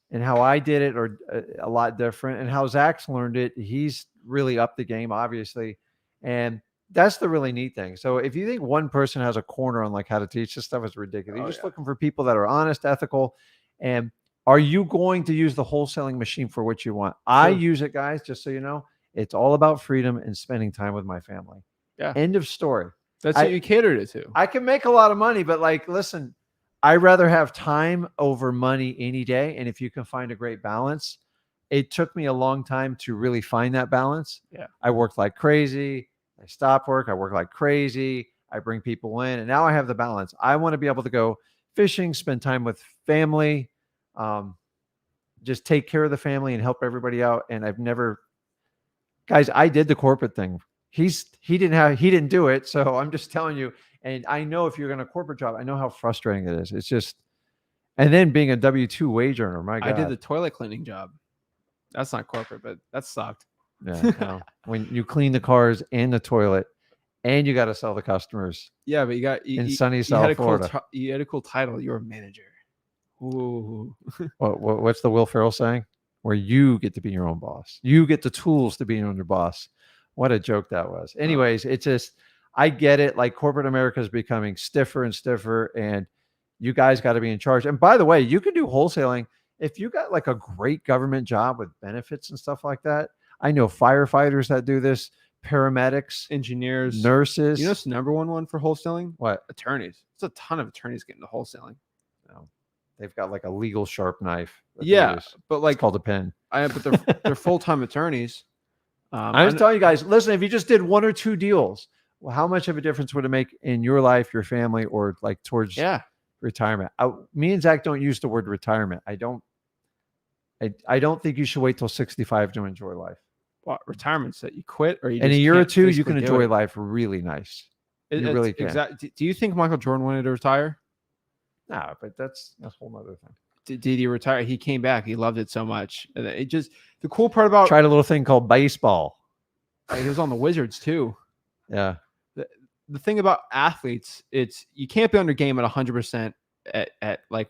and how I did it are a lot different. And how Zach's learned it, he's really upped the game, obviously. And that's the really neat thing. So if you think one person has a corner on like how to teach this stuff, is ridiculous. You're just looking for people that are honest, ethical, and are you going to use the wholesaling machine for what you want? I use it, guys, just so you know. It's all about freedom and spending time with my family. Yeah. End of story. That's what you catered it to. I can make a lot of money, but like, listen, I'd rather have time over money any day. And if you can find a great balance, it took me a long time to really find that balance. Yeah. I worked like crazy. I stopped work. I work like crazy. I bring people in, and now I have the balance. I want to be able to go fishing, spend time with family, just take care of the family and help everybody out. And I've never, guys, I did the corporate thing. He didn't do it. So I'm just telling you. And I know if you're going to corporate job, I know how frustrating it is. It's just, and then being a W-2 wage earner, my God. I did the toilet cleaning job. That's not corporate, but that sucked. Yeah. No. When you clean the cars and the toilet, and you got to sell the customers. Yeah, but in sunny South Florida. You had a cool title. You were a manager. Ooh. What's the Will Ferrell saying? Where you get to be your own boss. You get the tools to be your own boss. What a joke that was. Anyways, it's just, I get it. Like corporate America is becoming stiffer and stiffer, and you guys got to be in charge. And by the way, you can do wholesaling if you got like a great government job with benefits and stuff like that. I know firefighters that do this, paramedics, engineers, nurses. You know what's the number one for wholesaling? What? Attorneys. There's a ton of attorneys getting into wholesaling. No. They've got like a legal sharp knife. Yeah, but like it's called a pen. But they're full-time attorneys. I'm just telling you guys, listen, if you just did 1 or 2 deals, well, how much of a difference would it make in your life, your family, or like towards retirement? Me and Zach don't use the word retirement. I don't think you should wait till 65 to enjoy life. Well, retirement's that you quit, or you in a year or 2, you can enjoy life really nice. You really can. Exactly. Do you think Michael Jordan wanted to retire? No, but that's a whole other thing. Did he retire? He came back. He loved it so much. It just, the cool part about, tried a little thing called baseball. He was on the Wizards too. Yeah. The thing about athletes, it's, you can't be on your game at 100% at like,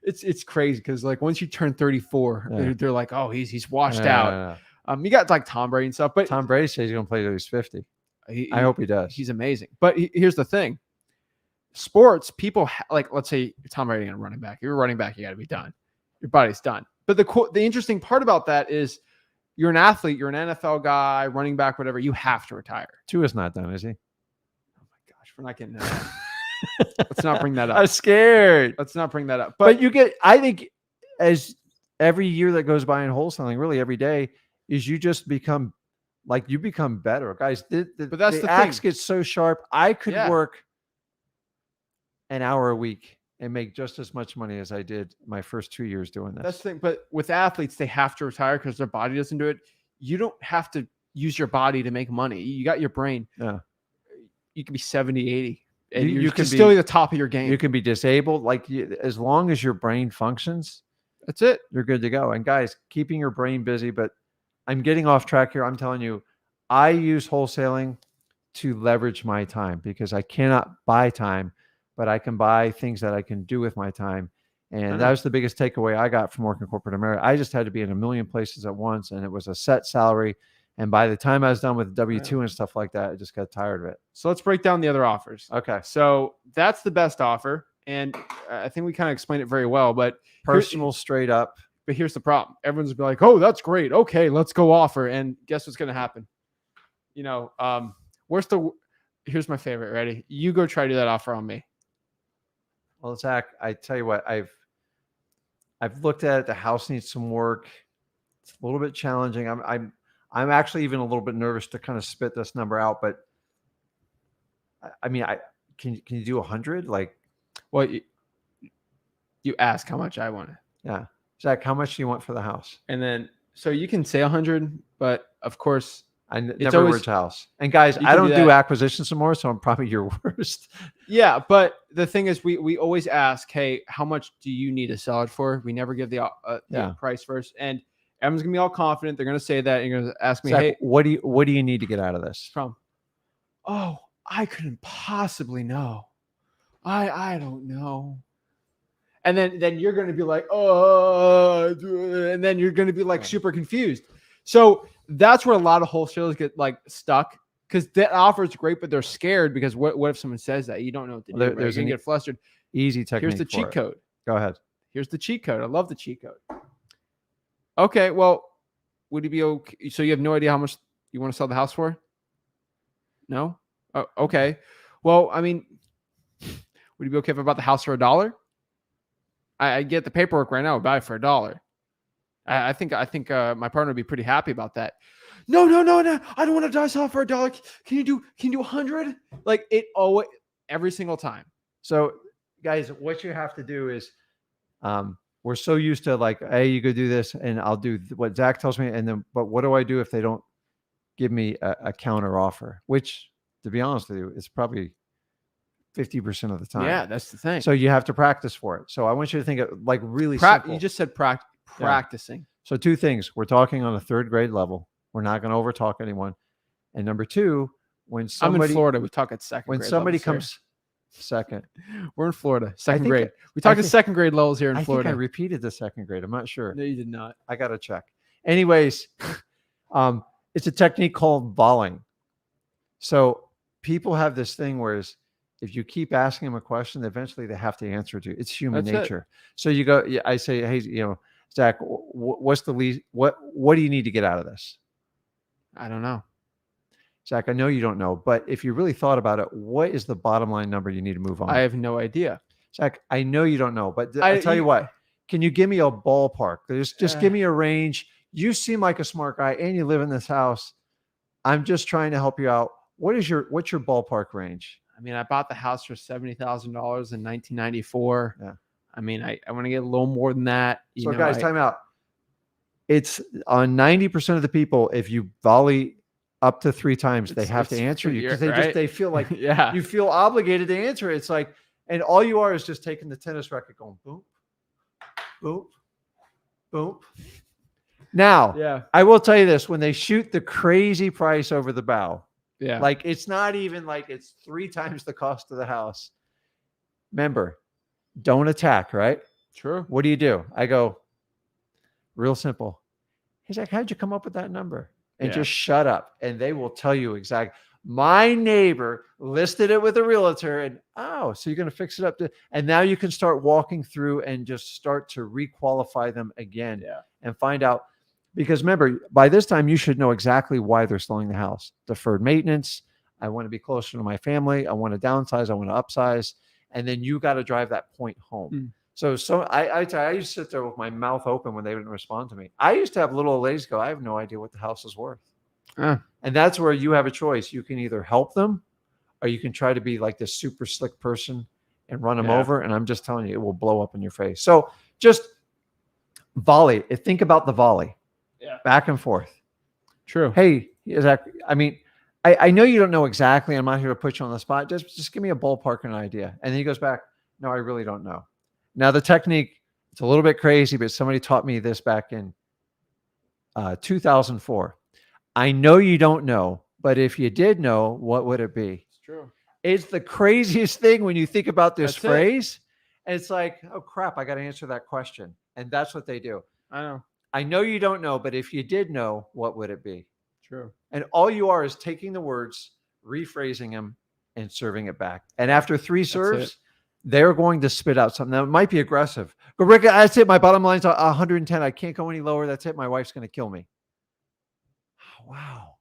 it's crazy because like once you turn 34, they're like, oh, he's washed out. You got like Tom Brady and stuff, but Tom Brady says he's gonna play till he's 50. I hope he does. He's amazing. But here's the thing: sports, people like, let's say Tom Brady and a running back. You're a running back, you got to be done. Your body's done. But the interesting part about that is, you're an athlete, you're an NFL guy, running back, whatever. You have to retire. Tua's not done, is he? Oh my gosh, we're not getting into that. Let's not bring that up. I'm scared. Let's not bring that up. But you get, I think, as every year that goes by in wholesaling, really every day, is you just become like, you become better, guys. But that's the axe thing. gets so sharp. I could Yeah. work an hour a week and make just as much money as I did my first 2 years doing this. That's the thing. But with athletes, they have to retire because their body doesn't do it. You don't have to use your body to make money. You got your brain. Yeah. You can be 70, 80. And You you can can still be the top of your game. You can be disabled. Like, as long as your brain functions, that's it. You're good to go. And guys, keeping your brain busy. But I'm getting off track here. I'm telling you, I use wholesaling to leverage my time, because I cannot buy time, but I can buy things that I can do with my time. And that was the biggest takeaway I got from working corporate America. I just had to be in a million places at once, and it was a set salary. And by the time I was done with W-2 and stuff like that, I just got tired of it. So let's break down the other offers. Okay. So that's the best offer. And I think we kind of explained it very well, but personal, straight up. But here's the problem. Everyone's gonna be like, oh, that's great. Okay, let's go offer. And guess what's going to happen? You know, here's my favorite. Ready? You go try to do that offer on me. Well, Zach, I tell you what, I've looked at it. The house needs some work. It's a little bit challenging. I'm actually even a little bit nervous to kind of spit this number out, but I mean, can you do 100? Like, well, you ask how much I want it. Yeah. Zach, how much do you want for the house? And then, so you can say 100, but of course, I never words house. And guys, I don't do acquisitions anymore, so I'm probably your worst. Yeah, but the thing is, we always ask, hey, how much do you need to sell it for? We never give the price first. And everyone's gonna be all confident. They're gonna say that. And you're gonna ask me, Zach, hey, what do you need to get out of this? Oh, I couldn't possibly know. I don't know. And then you're gonna be like, oh, and then you're gonna be like super confused. So that's where a lot of wholesalers get like stuck, because that offer is great, but they're scared because what if someone says that? You don't know what to do. You're gonna get flustered. Easy technique. Here's the cheat code. Go ahead. Here's the cheat code. I love the cheat code. Okay, well, would you be okay? So you have no idea how much you want to sell the house for? No? Oh, okay. Well, I mean, would you be okay if I bought the house for $1? I get the paperwork right now. I would buy it for $1. I think my partner would be pretty happy about that. No. I don't want to sell it for $1. Can you do 100? Like it always, every single time. So guys, what you have to do is, we're so used to like, hey, you go do this and I'll do what Zach tells me. And then, but what do I do if they don't give me a counter offer? Which, to be honest with you, is probably 50% of the time. Yeah, that's the thing. So you have to practice for it. So I want you to think of like really simple. You just said practicing. Yeah. So two things. We're talking on a 3rd grade level. We're not going to overtalk anyone. And number 2, when somebody, I'm in Florida, we talk at 2nd grade. When somebody comes second, we're in Florida, 2nd grade. We talk at 2nd grade levels here in Florida. I think I repeated the 2nd grade. I'm not sure. No, you did not. I got to check. Anyways, it's a technique called volleying. So people have this thing where if you keep asking them a question, eventually they have to answer it to you. It's human nature. So you go, I say, hey, Zach, what's the least, what do you need to get out of this? I don't know. Zach, I know you don't know, but if you really thought about it, what is the bottom line number you need to move on? I have no idea. Zach, I know you don't know, but I'll tell you what, can you give me a ballpark? Just give me a range. You seem like a smart guy and you live in this house. I'm just trying to help you out. What's your ballpark range? I mean, I bought the house for $70,000 in 1994. Yeah. I mean, I want to get a little more than that. So guys, time out. It's on 90% of the people, if you volley up to 3 times, they have to answer you because they feel like you feel obligated to answer it. It's like, and all you are is just taking the tennis racket going boom, boom, boom. Now, I will tell you this, when they shoot the crazy price over the bow, like it's not even like it's 3 times the cost of the house. Remember, don't attack, right? Sure. What do? I go, real simple. He's like, how'd you come up with that number? And just shut up. And they will tell you exactly. My neighbor listed it with a realtor and, so you're going to fix it up. And now you can start walking through and just start to requalify them again and find out. Because remember, by this time, you should know exactly why they're selling the house. Deferred maintenance. I want to be closer to my family. I want to downsize. I want to upsize. and then you got to drive that point home. So I used to sit there with my mouth open when they didn't respond to me. I used to have little old ladies go, I have no idea what the house is worth. And that's where you have a choice. You can either help them, or you can try to be like this super slick person and run them over. And I'm just telling you, it will blow up in your face. So just volley. Think about the volley. Yeah. Back and forth. True. Hey, Zach, I mean, I know you don't know exactly. I'm not here to put you on the spot. Just give me a ballpark and an idea. And then he goes back, no, I really don't know. Now, the technique, it's a little bit crazy, but somebody taught me this back in 2004. I know you don't know, but if you did know, what would it be? It's true. It's the craziest thing when you think about this phrase. And it's like, oh, crap, I got to answer that question. And that's what they do. I know you don't know, but if you did know, what would it be? True. And all you are is taking the words, rephrasing them, and serving it back. And after 3 serves, they're going to spit out something that might be aggressive. But Rick, that's it. My bottom line's 110. I can't go any lower. That's it. My wife's going to kill me. Wow.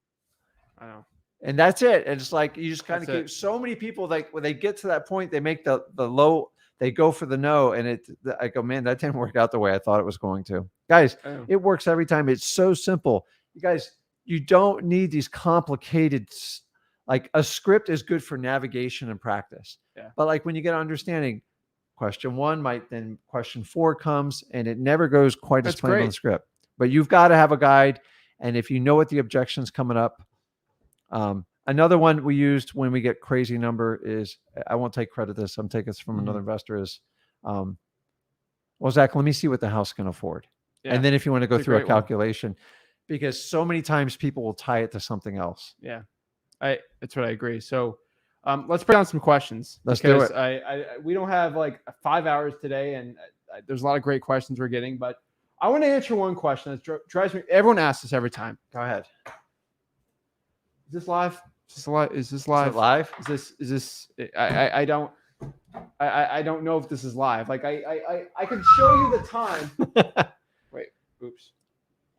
I know. And that's it. And it's like, you just kind of keep so many people, like when they get to that point, they make the low, they go for the no. And I go, man, that didn't work out the way I thought it was going to. Guys, it works every time. It's so simple. You guys, you don't need these complicated, like a script is good for navigation and practice. Yeah. But like when you get understanding, question 1 might then question 4 comes, and it never goes quite as planned on the script. But you've got to have a guide. And if you know what the objection's coming up, another one we used when we get crazy number is, I won't take credit this, I'm taking this from another investor, is, well, Zach, let me see what the house can afford. Yeah. And then if you want to go through a calculation, because so many times people will tie it to something else. Yeah. That's what I agree. So let's break down some questions. Let's do it. We don't have like 5 hours today, and there's a lot of great questions we're getting, but I want to answer one question that drives me. Everyone asks this every time. Go ahead. Is this live? Is this live? Is this live? Is it live? Is this? I don't know if this is live. Like I could show you the time. Wait, oops.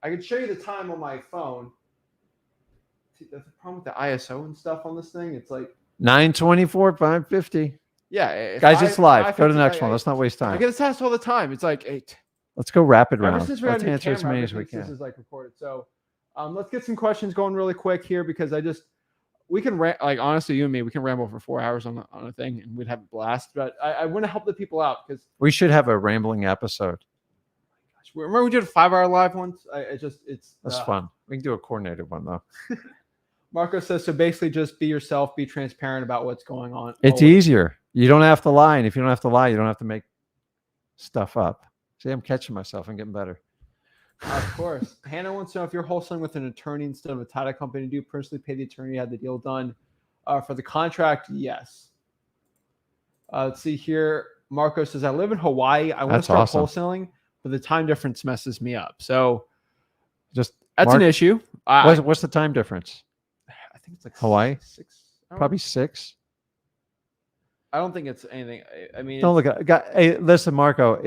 I could show you the time on my phone. See, that's the problem with the ISO and stuff on this thing. It's like 9:24, 5:50. Yeah, guys, it's live. Go to the next one. Let's not waste time. I get this asked all the time. It's like 8. Let's go rapid round. Let's answer as many as we can. This is like recorded. So let's get some questions going really quick here, because we can like, honestly, you and me, we can ramble for 4 hours on a thing and we'd have a blast. But I want to help the people out, because we should have a rambling episode. Remember we did a 5-hour live once? That's fun. We can do a coordinated one though. Marco says, so basically just be yourself, be transparent about what's going on. It's easier. You don't have to lie. And if you don't have to lie, you don't have to make stuff up. See, I'm catching myself. I'm getting better. Of course. Hannah wants to know, if you're wholesaling with an attorney instead of a title company, do you personally pay the attorney to have the deal done? For the contract, yes. Let's see here. Marco says, I live in Hawaii. I want to start wholesaling, but the time difference messes me up. So that's an issue. What's the time difference? I think it's like Hawaii. 6 hours? Probably 6. I don't think it's anything. I mean, don't look at. Hey, listen, Marco.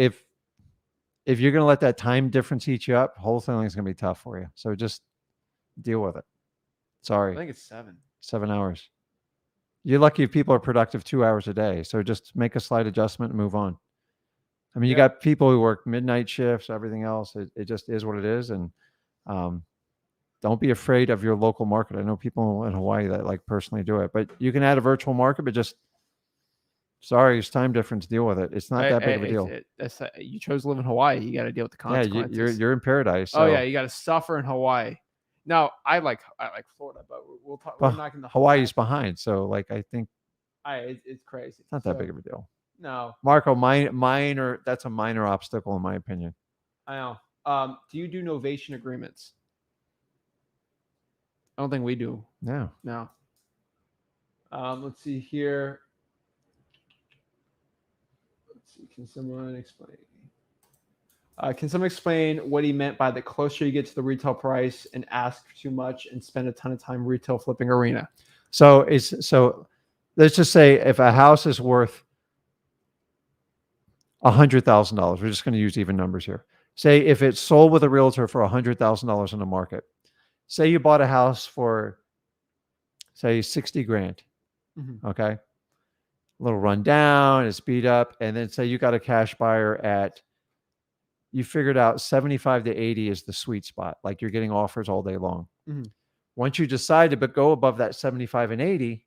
If you're going to let that time difference eat you up, wholesaling is going to be tough for you. So just deal with it. Sorry. I think it's 7. 7 hours. You're lucky if people are productive 2 hours a day. So just make a slight adjustment and move on. I mean, you got people who work midnight shifts, everything else. It just is what it is. And don't be afraid of your local market. I know people in Hawaii that like personally do it, but you can add a virtual market, but just, sorry, it's time difference. Deal with it. It's not that big of a deal. You chose to live in Hawaii. You got to deal with the consequences. Yeah, you're in paradise. So. Oh yeah, you got to suffer in Hawaii. Now I like Florida, but we'll talk. We're not going to. Hawaii's behind, so like I think. It's crazy. It's not that big of a deal. No, Marco, that's a minor obstacle in my opinion. I know. Do you do novation agreements? I don't think we do. No. Let's see here. Can someone explain? Can someone explain what he meant by the closer you get to the retail price and ask for too much and spend a ton of time retail flipping arena? So let's just say if a house is worth $100,000, we're just going to use even numbers here. Say if it's sold with a realtor for $100,000 in the market. Say you bought a house for, say, 60 grand. Mm-hmm. Okay. a little run down, it's beat up, and then say you got a cash buyer at, you figured out 75 to 80 is the sweet spot. Like you're getting offers all day long. Mhm. Once you decide to go above that 75 and 80,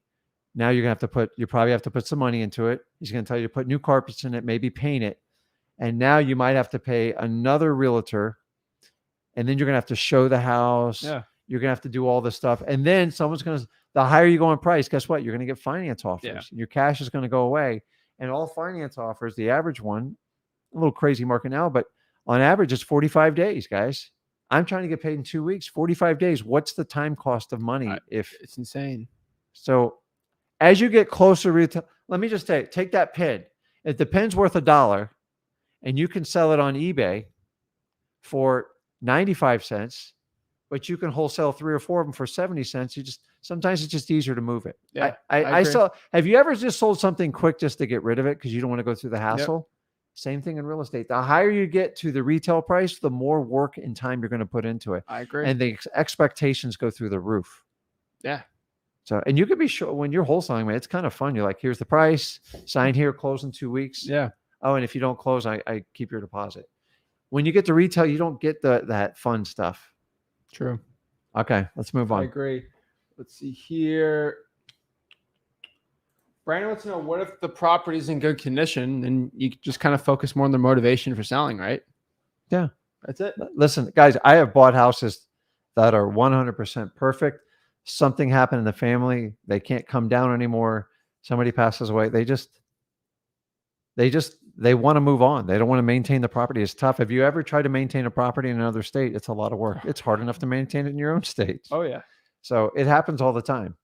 now you're going to have to you probably have to put some money into it. He's going to tell you to put new carpets in it, maybe paint it. And now you might have to pay another realtor. And then you're going to have to show the house. Yeah. You're going to have to do all this stuff. And then someone's going to, the higher you go in price, guess what? You're going to get finance offers. Yeah. Your cash is going to go away. And all finance offers, the average one, a little crazy market now, but on average, it's 45 days, guys. I'm trying to get paid in 2 weeks, 45 days. What's the time cost of money? If it's insane. So as you get closer to retail, let me just take that pin. If the pin's worth $1 and you can sell it on eBay for 95 cents, but you can wholesale 3 or 4 of them for 70 cents. Sometimes it's just easier to move it. Yeah, I saw, have you ever just sold something quick just to get rid of it because you don't want to go through the hassle? Yep. Same thing in real estate. The higher you get to the retail price, the more work and time you're going to put into it. I agree. And the expectations go through the roof. Yeah. So, and you can be sure when you're wholesaling, man, it's kind of fun. You're like, here's the price, sign here, close in 2 weeks. Yeah. Oh, and if you don't close, I keep your deposit. When you get to retail, you don't get that fun stuff. True. Okay, let's move on. I agree. Let's see here. Brandon wants to know, what if the property is in good condition and you just kind of focus more on the motivation for selling, right? Yeah. That's it. Listen, guys, I have bought houses that are 100% perfect. Something happened in the family. They can't come down anymore. Somebody passes away. They want to move on. They don't want to maintain the property. It's tough. Have you ever tried to maintain a property in another state? It's a lot of work. It's hard enough to maintain it in your own state. Oh, yeah. So it happens all the time.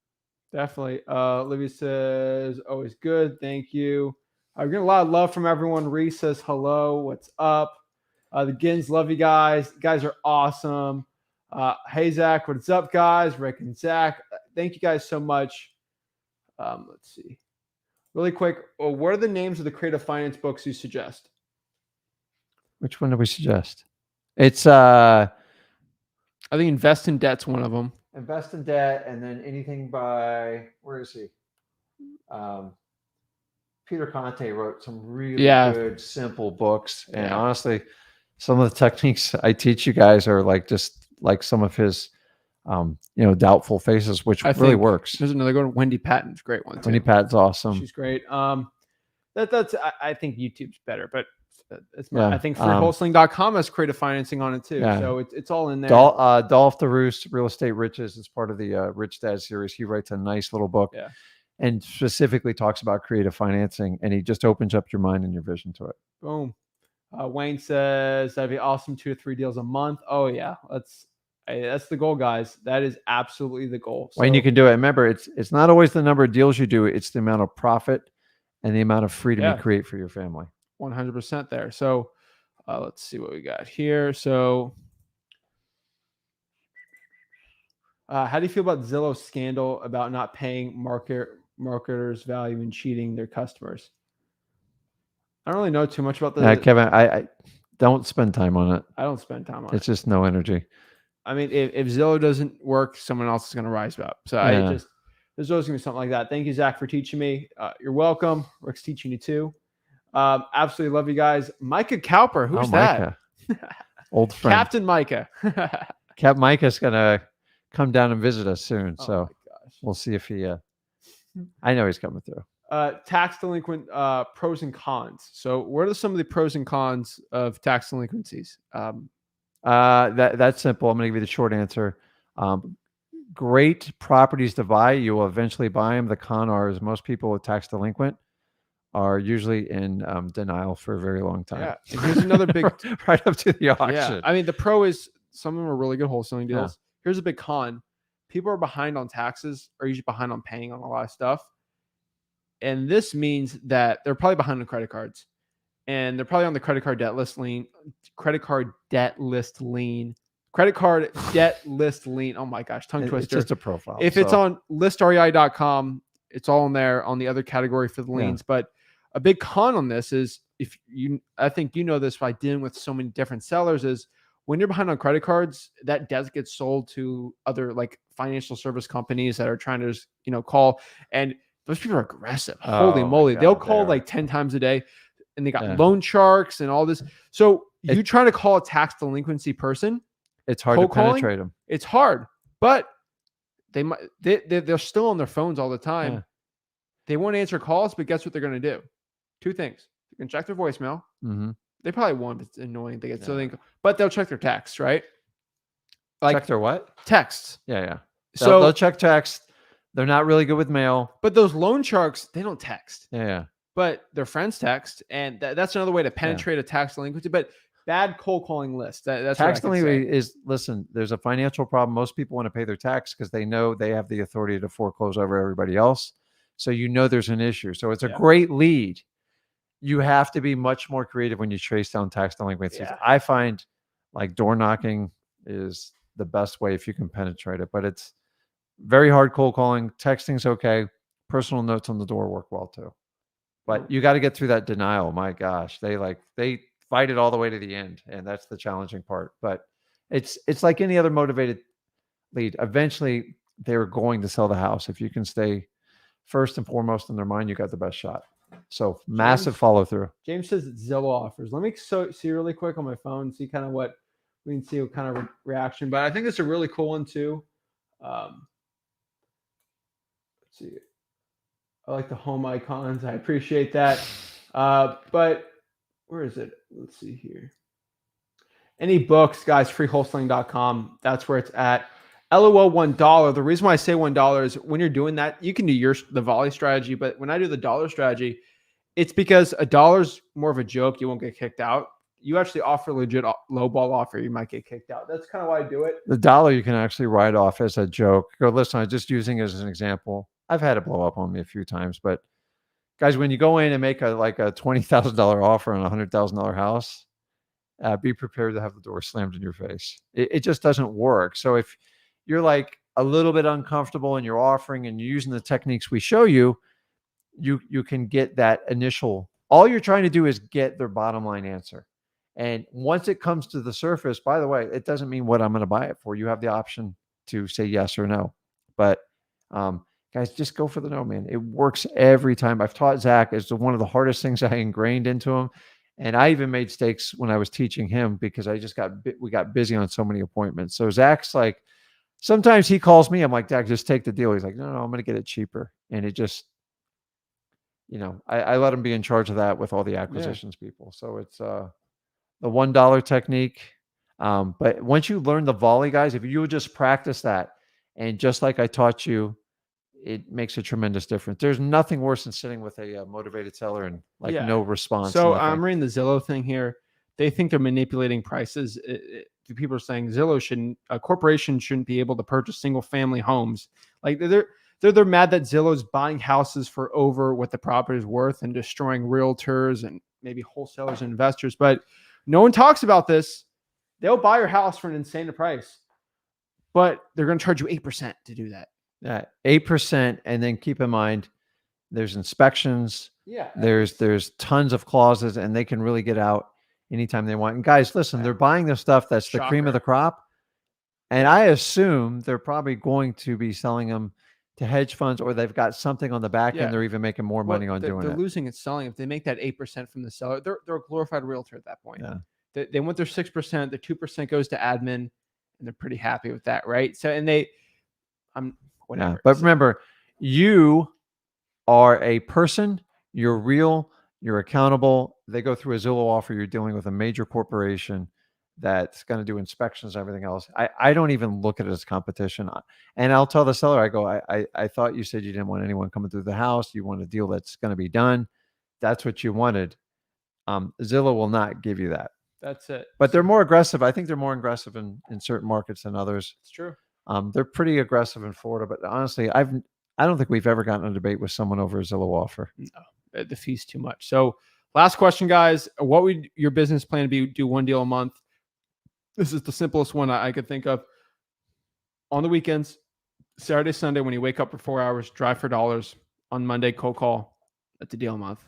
Definitely. Libby says, always good. Thank you. We're getting a lot of love from everyone. Reese says, hello. What's up? The Ginns, love you guys. You guys are awesome. Hey, Zach. What's up, guys? Rick and Zach. Thank you guys so much. Let's see. Really quick. What are the names of the creative finance books you suggest? Which one do we suggest? It's I think Invest in Debt's one of them. Invest in Debt, and then anything by, where is he? Peter Conte wrote some really good, simple books. And honestly, some of the techniques I teach you guys are just like some of his, doubtful faces, which really works. There's another one. Wendy Patton's a great one too. Wendy Patton's awesome. She's great. I think YouTube's better, but I think freewholesaling.com has creative financing on it too. Yeah. So it's all in there. Dolph the Roost, Real Estate Riches, is part of the Rich Dad series. He writes a nice little book and specifically talks about creative financing, and he just opens up your mind and your vision to it. Boom. Wayne says that'd be awesome, 2 to 3 deals a month. Oh yeah, that's the goal, guys. That is absolutely the goal. Wayne, you can do it. Remember, it's not always the number of deals you do; it's the amount of profit and the amount of freedom you create for your family. 100% there. So let's see what we got here. So how do you feel about Zillow's scandal about not paying marketers value and cheating their customers? I don't really know too much about that. Kevin, I don't spend time on it. I don't spend time on it. It's just no energy. I mean, if Zillow doesn't work, someone else is going to rise up. So there's always going to be something like that. Thank you, Zach, for teaching me. You're welcome. Rick's teaching you too. Absolutely love you guys. Micah Cowper, who's that? Old friend, Captain Micah. Cap Micah's gonna come down and visit us soon, so we'll see if he. I know he's coming through. Tax delinquent pros and cons. So, what are some of the pros and cons of tax delinquencies? That's simple. I'm gonna give you the short answer. Great properties to buy. You will eventually buy them. The con is most people with tax delinquent are usually in denial for a very long time. Yeah. And here's another big right up to the auction. Yeah. I mean, the pro is some of them are really good wholesaling deals. Yeah. Here's a big con. People are behind on taxes, or usually behind on paying on a lot of stuff. And this means that they're probably behind on credit cards. And they're probably on the credit card debt list lien. Oh my gosh, tongue twister. It's just a profile. If it's on listrei.com, it's all in there on the other category for the liens. But a big con on this is, I think you know this by dealing with so many different sellers, is when you're behind on credit cards, that debt gets sold to other like financial service companies that are trying to call, and those people are aggressive. Holy Oh my moly. They'll God, call they are. like 10 times a day, and they got Yeah. loan sharks and all this. So you It- trying to call a tax delinquency person, It's hard to cold calling, penetrate them. it's hard, but they're still on their phones all the time. Yeah. They won't answer calls, but guess what they're going to do? Two things. You can check their voicemail. Mm-hmm. They probably won't. It's annoying. They get so Yeah. but they'll check their texts, right? Like Check their what? texts. Yeah, yeah. So They'll check text. They're not really good with mail. but those loan sharks, they don't text, Yeah, yeah. but their friends text, and that's another way to penetrate a tax delinquency. But bad cold calling list. That's Tax what I can say. delinquency is, listen, there's a financial problem. Most people want to pay their tax because they know they have the authority to foreclose over everybody else. So there's an issue. So it's a great lead. You have to be much more creative when you trace down tax delinquencies. Yeah. I find like door knocking is the best way if you can penetrate it, but it's very hard cold calling. Texting's okay. Personal notes on the door work well too. But you got to get through that denial. My gosh, they fight it all the way to the end, and that's the challenging part. But it's like any other motivated lead. Eventually, they're going to sell the house. If you can stay first and foremost in their mind, you got the best shot. So massive follow through. James says it's Zillow offers. Let me see really quick on my phone, see kind of what we can see, what kind of reaction. But I think it's a really cool one too. Let's see. I like the home icons. I appreciate that. But where is it? Let's see here. Any books, guys, freewholesaling.com. That's where it's at. LOL $1. The reason why I say $1 is when you're doing that, you can do the volley strategy. But when I do the dollar strategy, it's because $1's more of a joke. You won't get kicked out. You actually offer a legit low ball offer, you might get kicked out. That's kind of why I do it. The dollar you can actually write off as a joke. Go, listen, I'm just using it as an example. I've had it blow up on me a few times, but guys, when you go in and make a $20,000 offer on a $100,000 house, be prepared to have the door slammed in your face. It just doesn't work. So if you're like a little bit uncomfortable and you're offering and you're using the techniques we show you, you can get that initial. All you're trying to do is get their bottom line answer. And once it comes to the surface, by the way, it doesn't mean what I'm going to buy it for. You have the option to say yes or no. But guys, just go for the no, man. It works every time. I've taught Zach. It's one of the hardest things I ingrained into him. And I even made mistakes when I was teaching him because we got busy on so many appointments. So Zach's like, sometimes he calls me. I'm like, Zach, just take the deal. He's like, no, I'm going to get it cheaper. And it just, I let him be in charge of that with all the acquisitions people. So it's the $1 technique. But once you learn the volley, guys, if you would just practice that, and just like I taught you, it makes a tremendous difference. There's nothing worse than sitting with a motivated seller and no response. So nothing. I'm reading the Zillow thing here. They think they're manipulating prices. People are saying a corporation shouldn't be able to purchase single family homes. Like they're mad that Zillow's buying houses for over what the property is worth and destroying realtors and maybe wholesalers and investors. But no one talks about this. They'll buy your house for an insane price, but they're going to charge you 8% to do that. 8%. And then keep in mind, there's inspections. Yeah. There's tons of clauses, and they can really get out anytime they want. And guys, listen, they're buying the stuff that's the cream of the crop. And I assume they're probably going to be selling them to hedge funds, or they've got something on the back end. They're even making more money on doing it. They're losing and selling. If they make that 8% from the seller, they're a glorified realtor at that point. Yeah. They want their 6%, the 2% goes to admin, and they're pretty happy with that, right? So, and whatever. Yeah, but remember, you are a person, you're real, you're accountable. They go through a Zillow offer, you're dealing with a major corporation that's going to do inspections and everything else. I don't even look at it as competition. And I'll tell the seller, I go, I thought you said you didn't want anyone coming through the house. You want a deal that's going to be done. That's what you wanted. Zillow will not give you that. That's it. But they're more aggressive. I think they're more aggressive in certain markets than others. It's true. They're pretty aggressive in Florida, but honestly, I don't think we've ever gotten a debate with someone over a Zillow offer. No, the fee's too much. So last question, guys, what would your business plan be? Do one deal a month? This is the simplest one I could think of. On the weekends, Saturday, Sunday, when you wake up for 4 hours, drive for dollars. On Monday, cold call. That's a deal a month.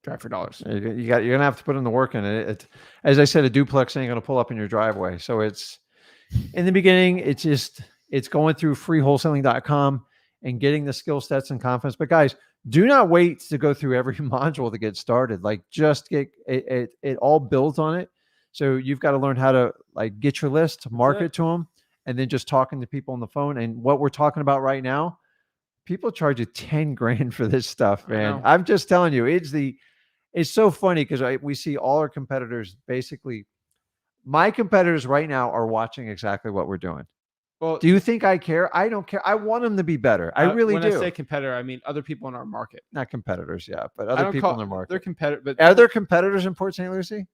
Drive for dollars. You're going to have to put in the work in it. As I said, a duplex ain't going to pull up in your driveway. So it's, in the beginning, it's going through freewholesaling.com. and getting the skill sets and confidence. But guys, do not wait to go through every module to get started. Like just get it all builds on it. So you've got to learn how to like get your list, market to them, and then just talking to people on the phone. And what we're talking about right now, people charge you 10 grand for this stuff, man. I'm just telling you, it's so funny because we see all our competitors basically. My competitors right now are watching exactly what we're doing. Well, do you think I care? I don't care. I want them to be better. I really do. When I say competitor, I mean other people in our market. Not competitors, yeah, but other people in the market. They're competitors. But are there competitors in Port St. Lucie?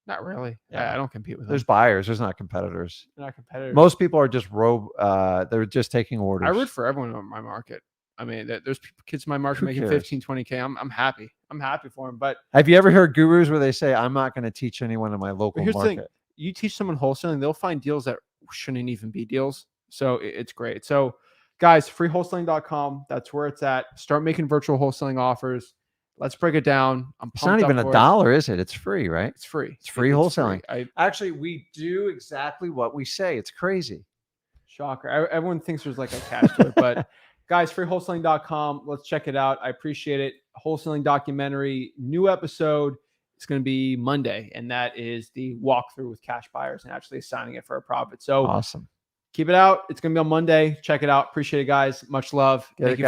Not really. Yeah. I don't compete with them. There's buyers. There's not competitors. They're not competitors. Most people are just they're just taking orders. I root for everyone in my market. I mean, there's kids in my market making 15, 20K. I'm happy. I'm happy for them. But have you ever heard gurus where they say, I'm not going to teach anyone in my local market? The thing. You teach someone wholesaling, they'll find deals that shouldn't even be deals. So it's great. So guys, freewholesaling.com. That's where it's at. Start making virtual wholesaling offers. Let's break it down. It's not even $1, is it? It's free, right? It's free. It's free wholesaling. Actually, we do exactly what we say. It's crazy. Shocker. Everyone thinks there's like a catch to it, but guys, freewholesaling.com. Let's check it out. I appreciate it. Wholesaling documentary, new episode. It's going to be Monday, and that is the walkthrough with cash buyers and actually assigning it for a profit. So awesome. Keep it out. It's going to be on Monday. Check it out. Appreciate it, guys. Much love. Thank you.